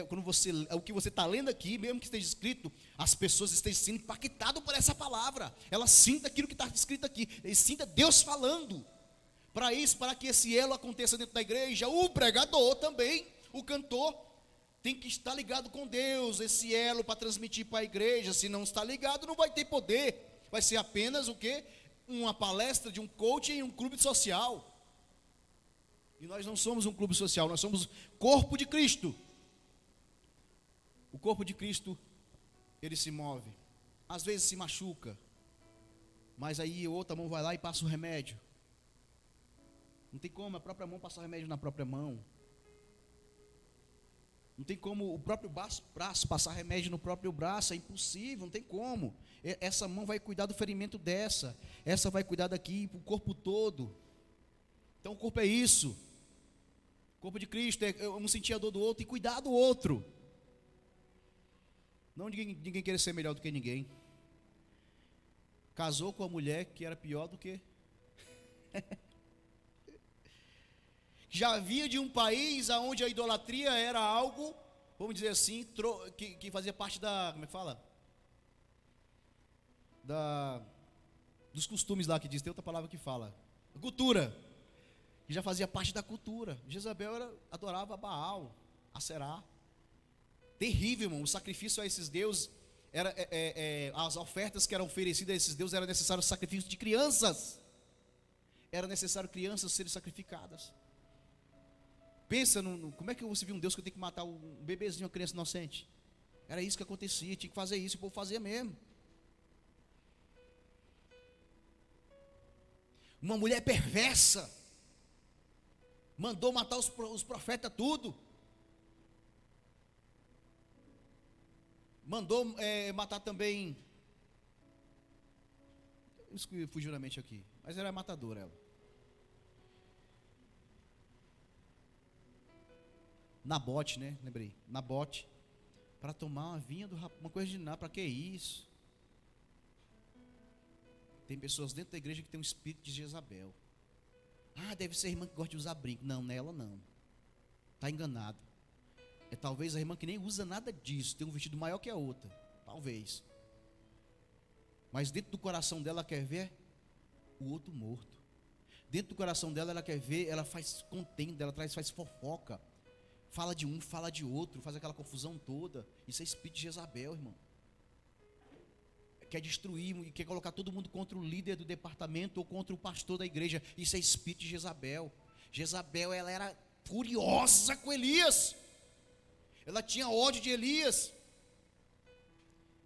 A: Quando o que você está lendo aqui, mesmo que esteja escrito, as pessoas estejam sendo impactadas por essa palavra. Elas sintam aquilo que está escrito aqui. Eles sintam Deus falando. Para isso, para que esse elo aconteça dentro da igreja, o pregador também, o cantor, tem que estar ligado com Deus, esse elo para transmitir para a igreja. Se não está ligado, não vai ter poder. Vai ser apenas o quê? Uma palestra de um coach em um clube social. E nós não somos um clube social, nós somos corpo de Cristo. O corpo de Cristo, ele se move. Às vezes se machuca, mas aí a outra mão vai lá e passa o remédio. Não tem como a própria mão passar o remédio na própria mão. Não tem como o próprio braço passar remédio no próprio braço, é impossível, não tem como. Essa mão vai cuidar do ferimento dessa, essa vai cuidar daqui, o corpo todo. Então o corpo é isso. O corpo de Cristo é um sentir a dor do outro e cuidar do outro. Não ninguém querer ser melhor do que ninguém. Casou com a mulher que era pior do que... Já vinha de um país onde a idolatria era algo, vamos dizer assim, que fazia parte da, como é que fala? Dos costumes lá que diz, tem outra palavra que fala, cultura, que já fazia parte da cultura. Jezabel adorava Baal, Aserá. Terrível, irmão, o sacrifício a esses deuses, as ofertas que eram oferecidas a esses deuses, era necessário o sacrifício de crianças. Era necessário crianças serem sacrificadas. Pensa, como é que você viu um Deus que eu tenho que matar um bebezinho, uma criança inocente? Era isso que acontecia, tinha que fazer isso, e o povo fazia mesmo. Uma mulher perversa, mandou matar os profetas tudo. Mandou matar também, fugiu na mente aqui, mas era matadora ela. Nabote, né? Lembrei. Nabote. Para tomar uma vinha do rapaz, uma coisa de nada, para que isso? Tem pessoas dentro da igreja que tem um espírito de Jezabel. Ah, deve ser a irmã que gosta de usar brinco. Não, nela não. Está enganado. É talvez a irmã que nem usa nada disso, tem um vestido maior que a outra. Talvez. Mas dentro do coração dela ela quer ver o outro morto. Dentro do coração dela ela quer ver, ela faz contenda, ela faz fofoca. Fala de um, fala de outro, faz aquela confusão toda. Isso é espírito de Jezabel, irmão. Quer destruir e quer colocar todo mundo contra o líder do departamento ou contra o pastor da igreja. Isso é espírito de Jezabel. Jezabel, ela era furiosa com Elias. Ela tinha ódio de Elias.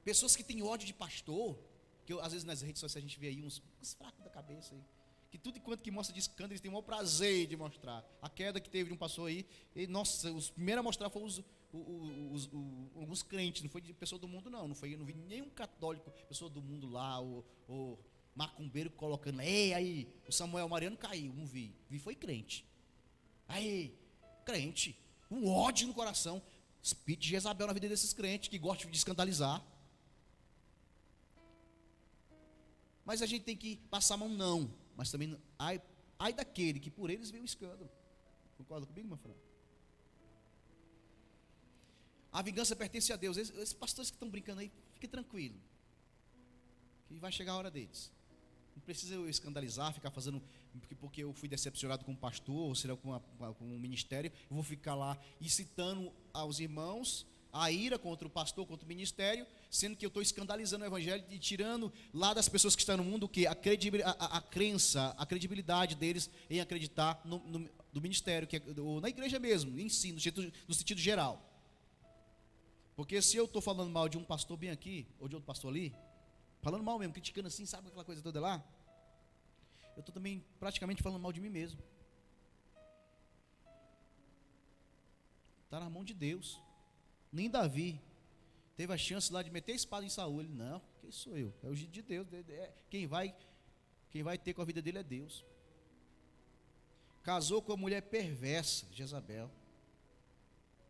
A: Pessoas que têm ódio de pastor, que às vezes nas redes sociais a gente vê aí uns fracos da cabeça aí, que tudo enquanto que mostra de escândalo, eles têm o maior prazer de mostrar. A queda que teve de um pastor aí, nossa, os primeiros a mostrar foram alguns crentes, não foi de pessoa do mundo não vi nenhum católico, pessoa do mundo lá, o macumbeiro colocando, aí, o Samuel Mariano caiu, não vi foi crente, aí, crente, um ódio no coração, espírito de Jezabel na vida desses crentes, que gostam de escandalizar. Mas a gente tem que passar a mão não, mas também, ai daquele que por eles veio o escândalo. Concorda comigo, meu filho? A vingança pertence a Deus. Esses pastores que estão brincando aí, fique tranquilo, que vai chegar a hora deles. Não precisa eu escandalizar, ficar fazendo, porque eu fui decepcionado com um pastor, ou será com um ministério, eu vou ficar lá incitando aos irmãos a ira contra o pastor, contra o ministério, sendo que eu estou escandalizando o evangelho e tirando lá das pessoas que estão no mundo o que? A crença, a credibilidade deles em acreditar no ministério, ou na igreja mesmo, em si, no sentido geral. Porque se eu estou falando mal de um pastor bem aqui, ou de outro pastor ali, falando mal mesmo, criticando assim, sabe aquela coisa toda lá, eu estou também praticamente falando mal de mim mesmo. Está na mão de Deus. Nem Davi teve a chance lá de meter a espada em Saul. Ele, não, quem sou eu? É o jeito de Deus. Quem vai ter com a vida dele é Deus. Casou com uma mulher perversa, Jezabel.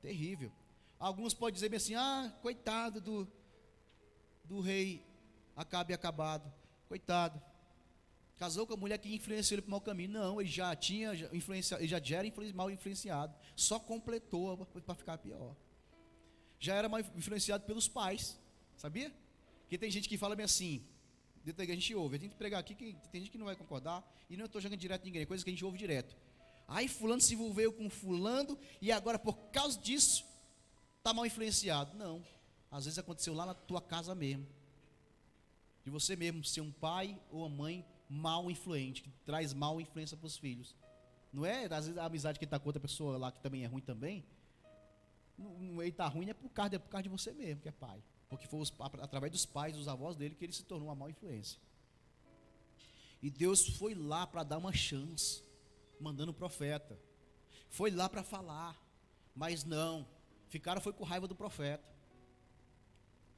A: Terrível. Alguns podem dizer bem assim, coitado do rei Acabe acabado. Coitado. Casou com a mulher que influenciou ele para o mau caminho. Não, ele já tinha influenciado, ele já era mal influenciado. Só completou para ficar pior. Já era mal influenciado pelos pais, sabia? Porque tem gente que fala bem assim, dentro da igreja a gente ouve, a gente pregar aqui, tem gente que não vai concordar, e não estou jogando direto ninguém, é coisa que a gente ouve direto. Aí fulano se envolveu com fulano, e agora por causa disso, está mal influenciado. Não, às vezes aconteceu lá na tua casa mesmo, de você mesmo ser um pai ou uma mãe mal influente, que traz mal influência para os filhos. Não é, às vezes a amizade que está com outra pessoa lá, que também é ruim também, ele está ruim é por causa de você mesmo, que é pai. Porque foi através dos pais, dos avós dele, que ele se tornou uma má influência. E Deus foi lá para dar uma chance, mandando o profeta. Foi lá para falar, mas não. Ficaram foi com raiva do profeta.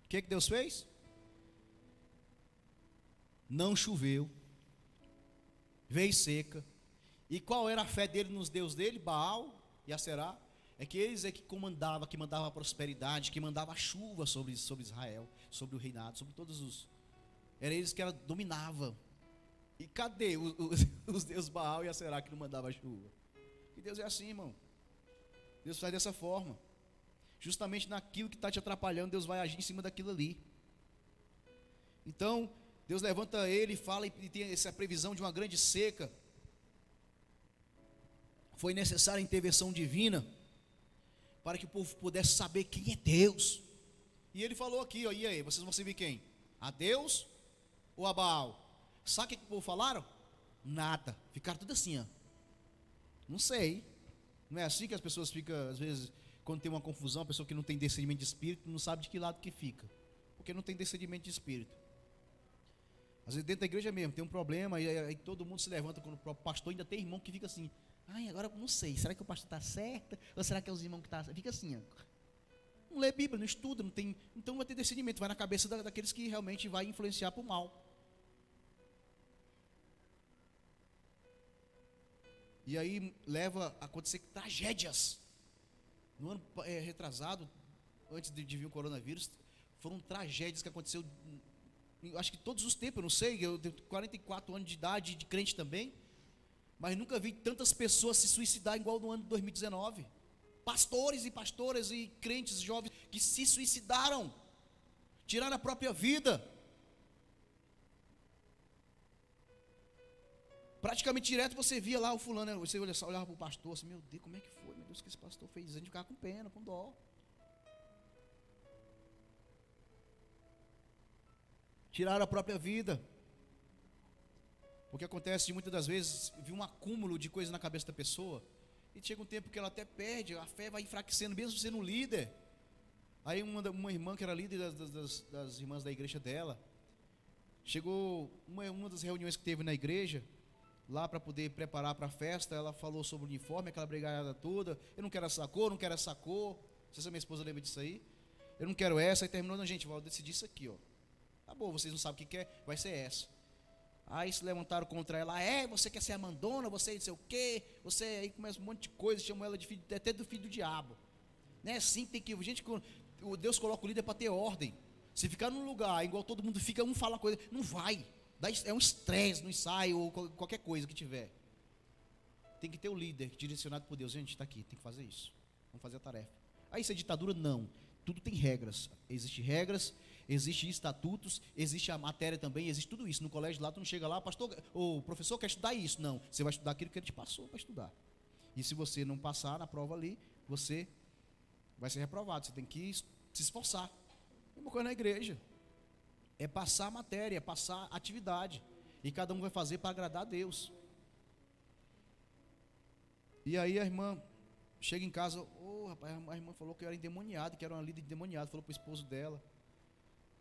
A: O que Deus fez? Não choveu, veio seca. E qual era a fé dele nos deuses dele? Baal e Aserá. É que eles que comandava, que mandava a prosperidade, que mandava a chuva sobre Israel, sobre o reinado, sobre todos os... Era eles que dominavam. E cadê os deuses Baal e Aserá que não mandavam a chuva? E Deus é assim, irmão. Deus faz dessa forma. Justamente naquilo que está te atrapalhando, Deus vai agir em cima daquilo ali. Então, Deus levanta ele e fala, e tem essa previsão de uma grande seca. Foi necessária a intervenção divina para que o povo pudesse saber quem é Deus. E ele falou aqui, ó, e aí, vocês vão servir quem? A Deus ou a Baal? Sabe o que o povo falaram? Nada. Ficaram tudo assim, ó. Não sei. Não é assim que as pessoas ficam, às vezes, quando tem uma confusão, a pessoa que não tem discernimento de espírito, não sabe de que lado que fica. Porque não tem discernimento de espírito. Às vezes dentro da igreja mesmo, tem um problema, e aí todo mundo se levanta, quando o próprio pastor, ainda tem irmão que fica assim, ai, agora eu não sei, será que o pastor está certo? Ou será que é os irmãos que estão certo? Fica assim, ó. Não lê Bíblia, não estuda, não tem, então vai ter discernimento, vai na cabeça daqueles que realmente vai influenciar para o mal. E aí leva a acontecer tragédias. No ano retrasado, antes de vir o coronavírus, foram tragédias que aconteceu, acho que todos os tempos, eu não sei, eu tenho 44 anos de idade, de crente também, mas nunca vi tantas pessoas se suicidar igual no ano de 2019. Pastores e pastoras e crentes jovens que se suicidaram, tiraram a própria vida. Praticamente direto você via lá o fulano, você olhava para o pastor assim, meu Deus, como é que foi? Meu Deus, o que esse pastor fez? A gente ficava com pena, com dó. Tiraram a própria vida. Porque acontece muitas das vezes, vi um acúmulo de coisas na cabeça da pessoa, e chega um tempo que ela até perde, a fé vai enfraquecendo, mesmo sendo um líder. Aí uma irmã que era líder das irmãs da igreja dela, chegou uma das reuniões que teve na igreja, lá para poder preparar para a festa, ela falou sobre o uniforme, aquela brigada toda, eu não quero essa cor, não quero essa cor, não sei se a minha esposa lembra disso aí, eu não quero essa, aí terminou, não, gente, vou decidir isso aqui, ó. Tá bom, vocês não sabem o que quer, vai ser essa. Aí se levantaram contra ela, você quer ser a mandona, você não sei o quê, você aí começa um monte de coisa, chamam ela de filho, até do filho do diabo. Não é assim que tem que, gente, Deus coloca o líder para ter ordem. Se ficar num lugar igual todo mundo fica, um fala coisa, não vai, é um estresse no ensaio ou qualquer coisa que tiver. Tem que ter o líder direcionado por Deus, gente, está aqui, tem que fazer isso, vamos fazer a tarefa. Aí isso é ditadura? Não, tudo tem regras, existem estatutos, existe a matéria também, existe tudo isso. No colégio lá, tu não chega lá, pastor, o professor quer estudar isso. Não, você vai estudar aquilo que ele te passou para estudar. E se você não passar na prova ali, você vai ser reprovado. Você tem que se esforçar. Uma coisa na igreja. É passar a matéria, é passar a atividade. E cada um vai fazer para agradar a Deus. E aí a irmã chega em casa, rapaz, a irmã falou que eu era endemoniado, que era uma líder endemoniada, falou para o esposo dela.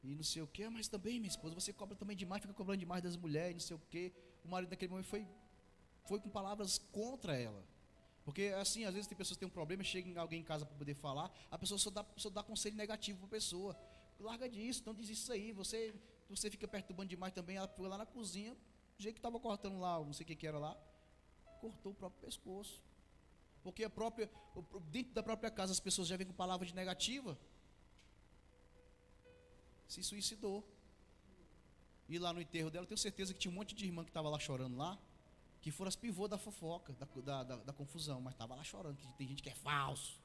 A: E não sei o que, mas também, minha esposa, você cobra também demais, fica cobrando demais das mulheres, não sei o que. O marido naquele momento foi com palavras contra ela. Porque assim, às vezes tem pessoas que têm um problema, chega alguém em casa para poder falar, a pessoa só dá conselho negativo para a pessoa. Larga disso, não diz isso aí, você fica perturbando demais também. Ela foi lá na cozinha, do jeito que estava cortando lá, não sei o que era lá, cortou o próprio pescoço. Porque dentro da própria casa as pessoas já vêm com palavras de negativa. Se suicidou. E lá no enterro dela, eu tenho certeza que tinha um monte de irmã que estava lá chorando lá, que foram as pivôs da fofoca, da confusão, mas estava lá chorando, que tem gente que é falso.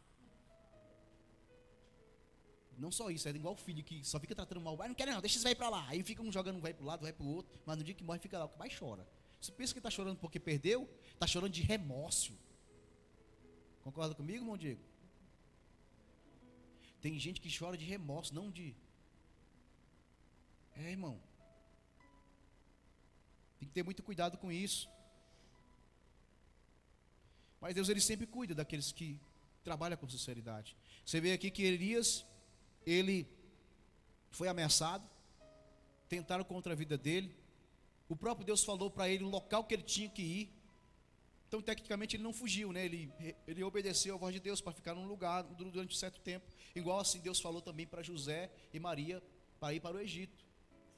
A: Não só isso, é igual o filho que só fica tratando mal, não quer não, deixa esse velho para lá. Aí fica um jogando um velho para o lado, vai para o outro, mas no dia que morre fica lá, o que mais chora. Você pensa que está chorando porque perdeu? Está chorando de remorso. Concorda comigo, irmão Diego? Tem gente que chora de remorso, não de... irmão. Tem que ter muito cuidado com isso. Mas Deus, ele sempre cuida daqueles que trabalham com sinceridade. Você vê aqui que Elias, ele foi ameaçado, tentaram contra a vida dele. O próprio Deus falou para ele o local que ele tinha que ir. Então, tecnicamente, ele não fugiu, né? Ele obedeceu a voz de Deus para ficar num lugar durante um certo tempo. Igual assim Deus falou também para José e Maria para ir para o Egito.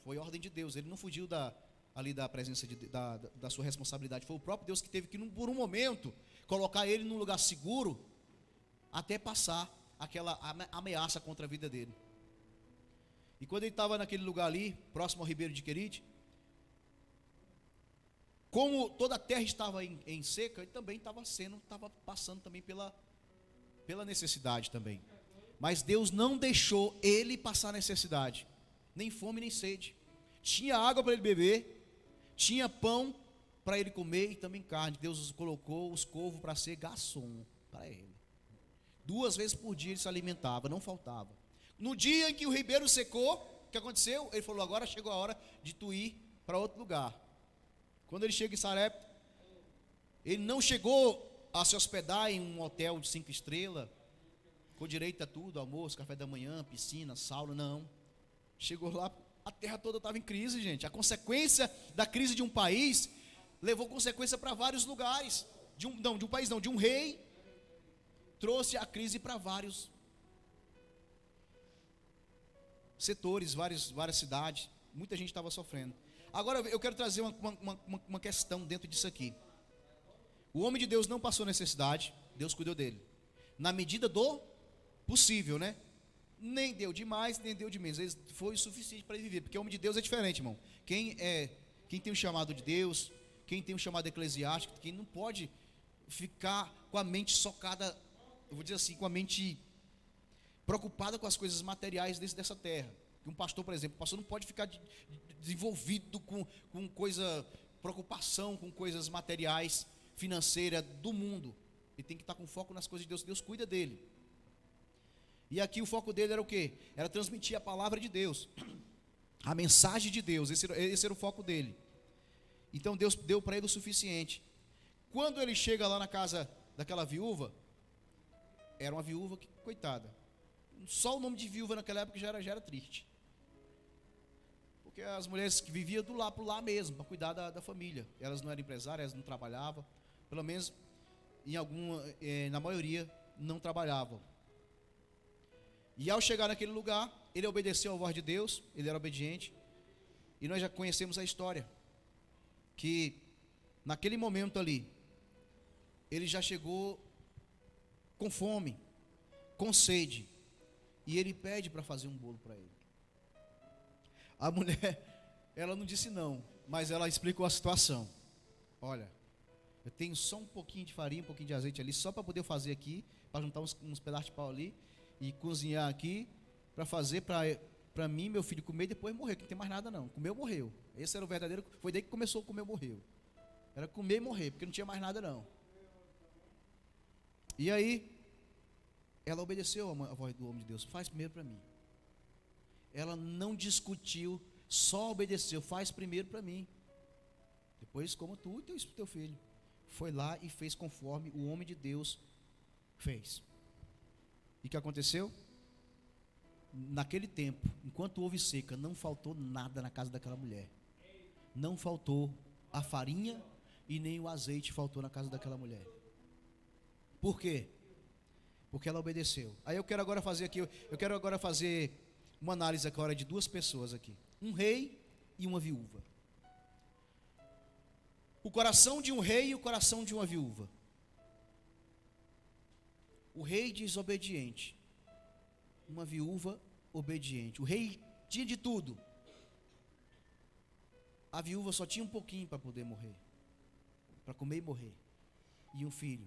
A: Foi ordem de Deus. Ele não fugiu ali da presença da sua responsabilidade. Foi o próprio Deus que teve que, por um momento, colocar ele num lugar seguro até passar aquela ameaça contra a vida dele. E quando ele estava naquele lugar ali, próximo ao ribeiro de Querite, como toda a terra estava em seca, ele também estava passando também pela necessidade também. Mas Deus não deixou ele passar necessidade, nem fome nem sede. Tinha água para ele beber, tinha pão para ele comer e também carne. Deus colocou os corvos para ser garçom para ele. 2 vezes por dia ele se alimentava, não faltava. No dia em que o ribeiro secou, o que aconteceu? Ele falou: agora chegou a hora de tu ir para outro lugar. Quando ele chega em Sarepta, ele não chegou a se hospedar em um hotel de 5 estrelas, com direito a tudo, almoço, café da manhã, piscina, sauna, não. Chegou lá, a terra toda estava em crise, gente. A consequência da crise de um país levou consequência para vários lugares. De um rei, trouxe a crise para vários setores, várias cidades. Muita gente estava sofrendo. Agora eu quero trazer uma questão dentro disso aqui. O homem de Deus não passou necessidade, Deus cuidou dele, na medida do possível, né? Nem deu de mais, nem deu de menos. Foi o suficiente para ele viver, porque o homem de Deus é diferente, irmão. Quem tem o chamado de Deus, quem tem o chamado eclesiástico, quem não pode ficar com a mente socada, eu vou dizer assim, com a mente preocupada com as coisas materiais dessa terra. Um pastor, por exemplo, o pastor não pode ficar desenvolvido com preocupação com coisas materiais, financeiras do mundo. Ele tem que estar com foco nas coisas de Deus. Deus cuida dele. E aqui o foco dele era o quê? Era transmitir a palavra de Deus, a mensagem de Deus. Esse era o foco dele. Então Deus deu para ele o suficiente. Quando ele chega lá na casa daquela viúva, era uma viúva que, coitada, só o nome de viúva naquela época já era triste. Porque as mulheres que viviam do lá para lá mesmo, para cuidar da família. Elas não eram empresárias, elas não trabalhavam. Pelo menos, na maioria, não trabalhavam. E ao chegar naquele lugar, ele obedeceu à voz de Deus, ele era obediente. E nós já conhecemos a história. Que, naquele momento ali, ele já chegou com fome, com sede. E ele pede para fazer um bolo para ele. A mulher, ela não disse não, mas ela explicou a situação. Olha, eu tenho só um pouquinho de farinha, um pouquinho de azeite ali, só para poder fazer aqui, para juntar uns pedaços de pau ali, e cozinhar aqui, para fazer para mim e meu filho comer e depois morrer, que não tem mais nada não. Comeu, morreu. Esse era o verdadeiro, foi daí que começou a comer, morreu. Era comer e morrer, porque não tinha mais nada não. E aí, ela obedeceu a voz do homem de Deus: faz primeiro para mim. Ela não discutiu, só obedeceu: faz primeiro para mim, depois como tu e teu filho. Foi lá e fez conforme o homem de Deus fez. E o que aconteceu? Naquele tempo, enquanto houve seca, não faltou nada na casa daquela mulher. Não faltou a farinha e nem o azeite faltou na casa daquela mulher. Por quê? Porque ela obedeceu. Aí eu quero agora fazer uma análise agora de 2 pessoas aqui: um rei e uma viúva. O coração de um rei e o coração de uma viúva. O rei desobediente, uma viúva obediente. O rei tinha de tudo, a viúva só tinha um pouquinho para poder morrer, para comer e morrer, e um filho.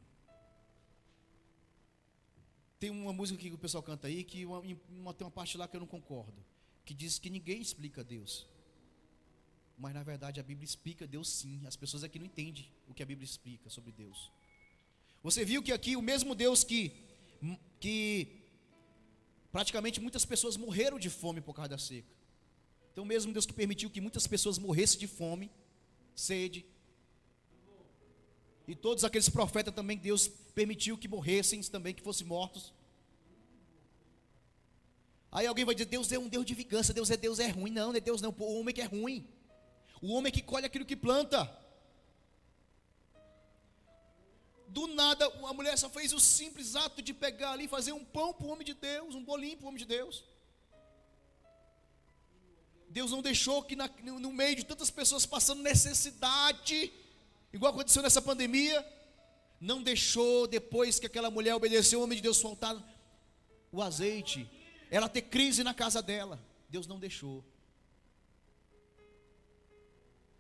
A: Tem uma música que o pessoal canta aí, que tem uma parte lá que eu não concordo, que diz que ninguém explica Deus. Mas na verdade a Bíblia explica Deus sim. As pessoas aqui não entendem o que a Bíblia explica sobre Deus. Você viu que aqui o mesmo Deus que praticamente muitas pessoas morreram de fome por causa da seca. Então o mesmo Deus que permitiu que muitas pessoas morressem de fome, sede, e todos aqueles profetas também, Deus permitiu que morressem também, que fossem mortos. Aí alguém vai dizer: Deus é um Deus de vingança, Deus é ruim. Não, não é Deus não, o homem que é ruim. O homem que colhe aquilo que planta. Do nada, a mulher só fez o simples ato de pegar ali e fazer um pão para o homem de Deus, um bolinho para o homem de Deus. Deus não deixou que no meio de tantas pessoas passando necessidade, igual aconteceu nessa pandemia, não deixou, depois que aquela mulher obedeceu, o homem de Deus faltar o azeite, ela ter crise na casa dela. Deus não deixou.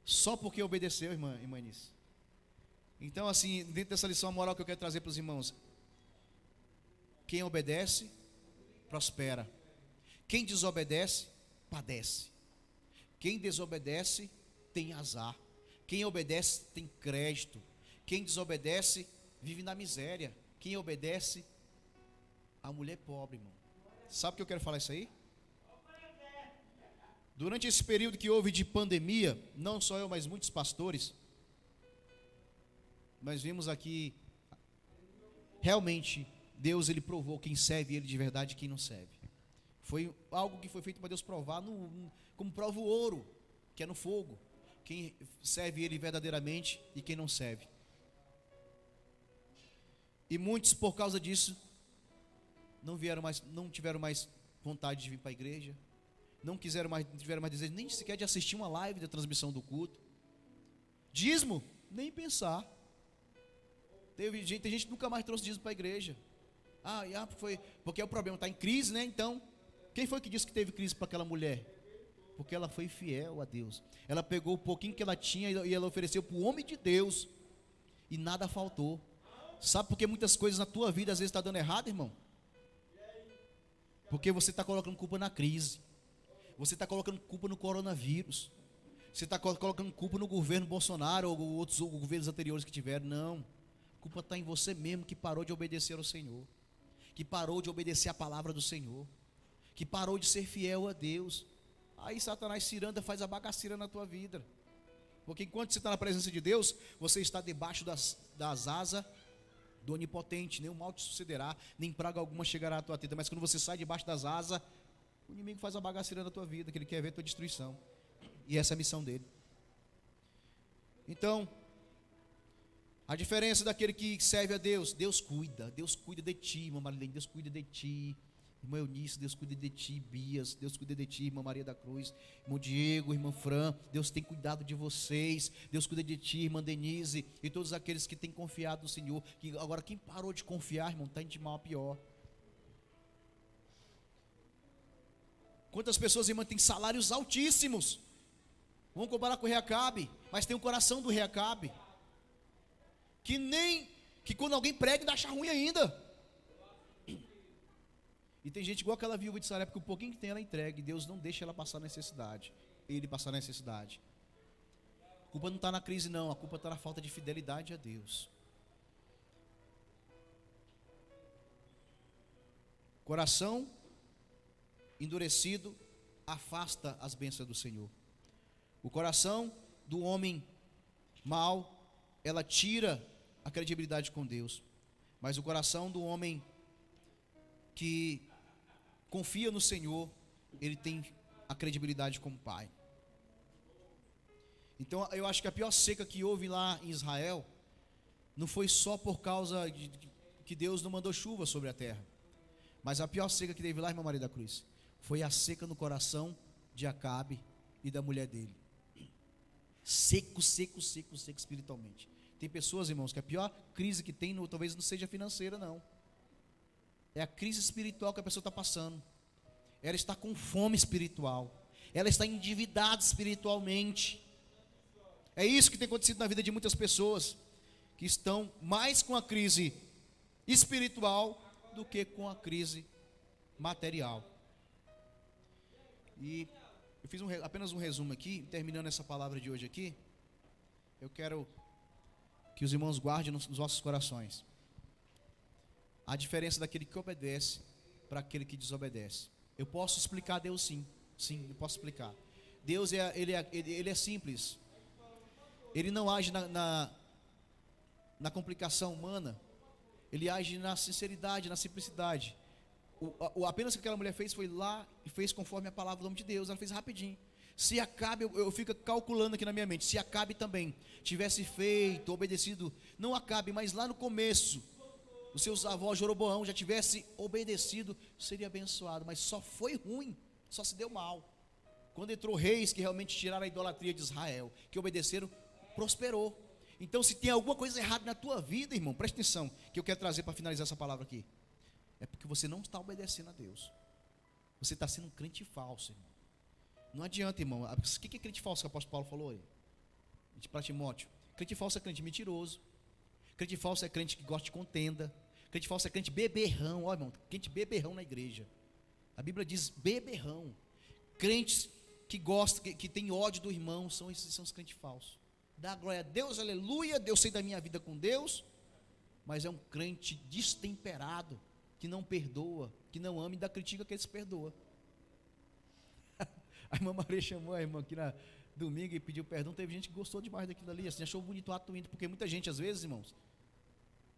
A: Só porque obedeceu, irmã Nice. Então, assim, dentro dessa lição moral que eu quero trazer para os irmãos: quem obedece, prospera. Quem desobedece, padece. Quem desobedece, tem azar. Quem obedece, tem crédito. Quem desobedece, vive na miséria. Quem obedece, a mulher pobre, irmão. Sabe o que eu quero falar isso aí? Durante esse período que houve de pandemia, não só eu, mas muitos pastores, nós vimos aqui, realmente, Deus, Ele provou quem serve Ele de verdade e quem não serve. Foi algo que foi feito para Deus provar, como prova o ouro, que é no fogo, quem serve Ele verdadeiramente e quem não serve. E muitos, por causa disso, não tiveram mais vontade de vir para a igreja, não tiveram mais desejo nem sequer de assistir uma live da transmissão do culto. Dízimo, nem pensar. Tem gente que nunca mais trouxe dízimo para a igreja. Foi porque o problema está em crise, né? Então, quem foi que disse que teve crise para aquela mulher? Porque ela foi fiel a Deus. Ela pegou o pouquinho que ela tinha e ela ofereceu para o homem de Deus, e nada faltou. Sabe por que muitas coisas na tua vida às vezes está dando errado, irmão? Porque você está colocando culpa na crise. Você está colocando culpa no coronavírus. Você está colocando culpa no governo Bolsonaro ou outros governos anteriores que tiveram. Não. A culpa está em você mesmo, que parou de obedecer ao Senhor, que parou de obedecer a palavra do Senhor, que parou de ser fiel a Deus. Aí Satanás ciranda, faz a bagaceira na tua vida. Porque enquanto você está na presença de Deus, você está debaixo das asas do Onipotente. Nenhum mal te sucederá, nem praga alguma chegará à tua tenda. Mas quando você sai debaixo das asas, o inimigo faz a bagaceira na tua vida, que ele quer ver a tua destruição. E essa é a missão dele. Então, a diferença daquele que serve a Deus: Deus cuida de ti, irmã Marilene, Deus cuida de ti, irmã Eunice, Deus cuida de ti, Bias, Deus cuida de ti, irmã Maria da Cruz, irmão Diego, irmã Fran, Deus tem cuidado de vocês, Deus cuida de ti, irmã Denise, e todos aqueles que têm confiado no Senhor. Que agora quem parou de confiar, irmão, está indo de mal a pior. Quantas pessoas, irmã, têm salários altíssimos? Vamos comparar com o rei Acabe, mas tem o coração do rei Acabe, que quando alguém prega ainda acha ruim ainda. E tem gente igual aquela viúva de Sarepta, que o pouquinho que tem ela entrega, e Deus não deixa ela passar necessidade, ele passar necessidade. A culpa não está na crise não, a culpa está na falta de fidelidade a Deus. Coração endurecido afasta as bênçãos do Senhor. O coração do homem mau, ela tira a credibilidade com Deus. Mas o coração do homem que confia no Senhor, ele tem a credibilidade como pai. Então eu acho que a pior seca que houve lá em Israel não foi só por causa de que Deus não mandou chuva sobre a terra, mas a pior seca que teve lá, irmã Maria da Cruz, foi a seca no coração de Acabe e da mulher dele. Seco espiritualmente. Tem pessoas, irmãos, que a pior crise que tem talvez não seja financeira, não. É a crise espiritual que a pessoa está passando. Ela está com fome espiritual. Ela está endividada espiritualmente. É isso que tem acontecido na vida de muitas pessoas, que estão mais com a crise espiritual do que com a crise material. E eu fiz apenas um resumo aqui, terminando essa palavra de hoje aqui. Eu quero que os irmãos guardem nos vossos corações a diferença daquele que obedece para aquele que desobedece. Eu posso explicar Deus sim, eu posso explicar. Deus ele é simples. Ele não age na complicação humana. Ele age na sinceridade, na simplicidade. Apenas o que aquela mulher fez foi lá e fez conforme a palavra do nome de Deus. Ela fez rapidinho. Se Acabe, eu fico calculando aqui na minha mente, se Acabe também tivesse feito, obedecido, não Acabe, mas lá no começo, os seus avós Jeroboão já tivesse obedecido, seria abençoado, mas só foi ruim, só se deu mal. Quando entrou reis que realmente tiraram a idolatria de Israel, que obedeceram, prosperou. Então, se tem alguma coisa errada na tua vida, irmão, presta atenção, que eu quero trazer para finalizar essa palavra aqui. É porque você não está obedecendo a Deus. Você está sendo um crente falso, irmão. Não adianta, irmão. O que é crente falso que o apóstolo Paulo falou aí? Para Timóteo. Crente falso é crente mentiroso. Crente falso é crente que gosta de contenda. Crente falso é crente beberrão. Ó, irmão, crente beberrão na igreja. A Bíblia diz beberrão. Crentes que gostam, que tem ódio do irmão, são os crentes falsos. Dá glória a Deus, aleluia, eu sei da minha vida com Deus, mas é um crente destemperado, que não perdoa, que não ama e ainda critica que ele se perdoa. A irmã Maria chamou a irmã aqui na domingo e pediu perdão. Teve gente que gostou demais daquilo ali, assim, achou bonito o ato íntimo, porque muita gente, às vezes, irmãos,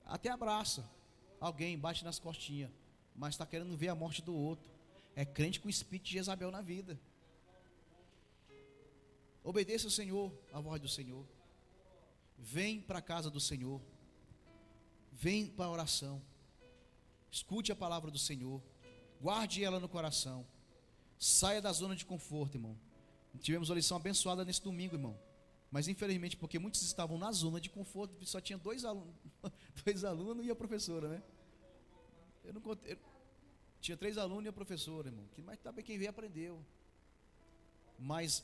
A: até abraça alguém, bate nas costinhas, mas está querendo ver a morte do outro. É crente com o espírito de Jezabel na vida. Obedeça ao Senhor, a voz do Senhor. Vem para a casa do Senhor. Vem para a oração. Escute a palavra do Senhor. Guarde ela no coração. Saia da zona de conforto, irmão. Tivemos uma lição abençoada nesse domingo, irmão. Mas infelizmente, porque muitos estavam na zona de conforto, só tinha dois alunos e a professora, né? Eu não contei. Tinha 3 alunos e a professora, irmão. Mas também quem veio aprendeu. Mas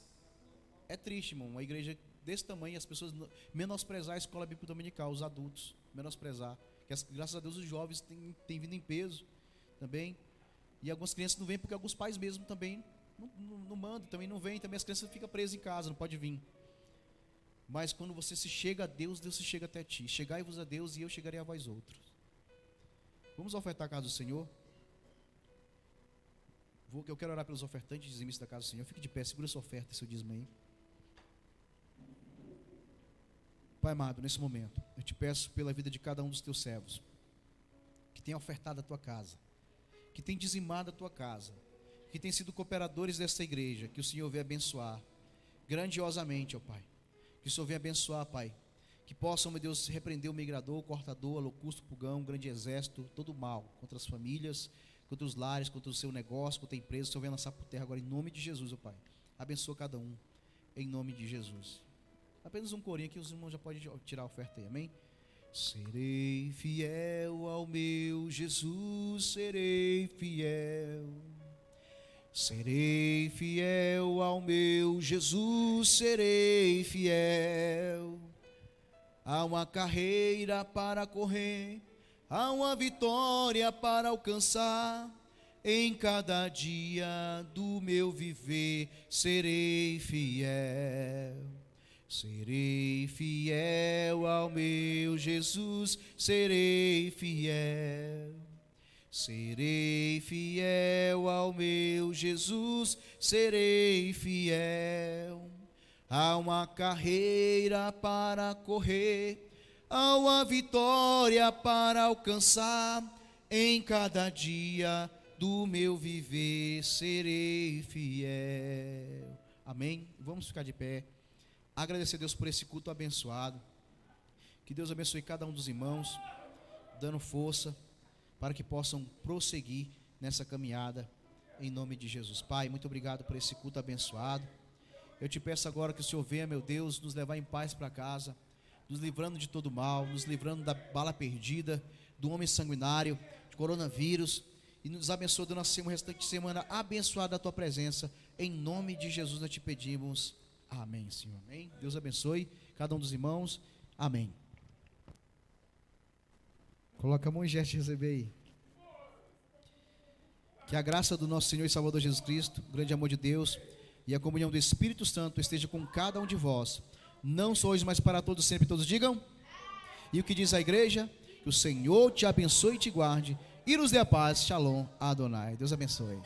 A: é triste, irmão. Uma igreja desse tamanho, as pessoas menosprezar a escola bíblica dominical, os adultos, menosprezar. Graças a Deus os jovens têm vindo em peso também. E algumas crianças não vêm porque alguns pais mesmo também não mandam, também não vêm. Também as crianças ficam presas em casa, não pode vir. Mas quando você se chega a Deus, Deus se chega até ti. Chegai-vos a Deus e eu chegarei a vós outros. Vamos ofertar a casa do Senhor? Eu quero orar pelos ofertantes e dizimistas da casa do Senhor. Fique de pé, segura sua oferta, seu dízimo aí. Pai amado, nesse momento, eu te peço pela vida de cada um dos teus servos, que tem ofertado a tua casa, que tem dizimado a tua casa, que tem sido cooperadores desta igreja, que o Senhor venha abençoar grandiosamente, ó Pai. Que o Senhor venha abençoar, Pai. Que possam, meu Deus, repreender o migrador, o cortador, a locusta, o pulgão, o grande exército, todo o mal contra as famílias, contra os lares, contra o seu negócio, contra a empresa. O Senhor venha lançar por terra agora, em nome de Jesus, ó Pai. Abençoa cada um, em nome de Jesus. Apenas um corinho aqui, os irmãos já podem tirar a oferta aí, amém? Serei fiel ao meu Jesus, serei fiel. Serei fiel ao meu Jesus, serei fiel. Há uma carreira para correr, há uma vitória para alcançar. Em cada dia do meu viver, serei fiel. Serei fiel ao meu Jesus, serei fiel. Serei fiel ao meu Jesus, serei fiel. Há uma carreira para correr, há uma vitória para alcançar. Em cada dia do meu viver, serei fiel. Amém? Vamos ficar de pé. Agradecer a Deus por esse culto abençoado. Que Deus abençoe cada um dos irmãos, dando força para que possam prosseguir nessa caminhada, em nome de Jesus. Pai, muito obrigado por esse culto abençoado. Eu te peço agora que o Senhor venha, meu Deus, nos levar em paz para casa, nos livrando de todo mal, nos livrando da bala perdida, do homem sanguinário, de coronavírus, e nos abençoe da nossa restante semana abençoada da tua presença. Em nome de Jesus nós te pedimos. Amém, Senhor. Amém. Deus abençoe cada um dos irmãos. Amém. Coloca a mão em gesto de receber aí. Que a graça do nosso Senhor e Salvador Jesus Cristo, o grande amor de Deus e a comunhão do Espírito Santo esteja com cada um de vós. Não só hoje, mas para todos sempre. Todos digam. E o que diz a igreja? Que o Senhor te abençoe e te guarde. E nos dê a paz. Shalom Adonai. Deus abençoe.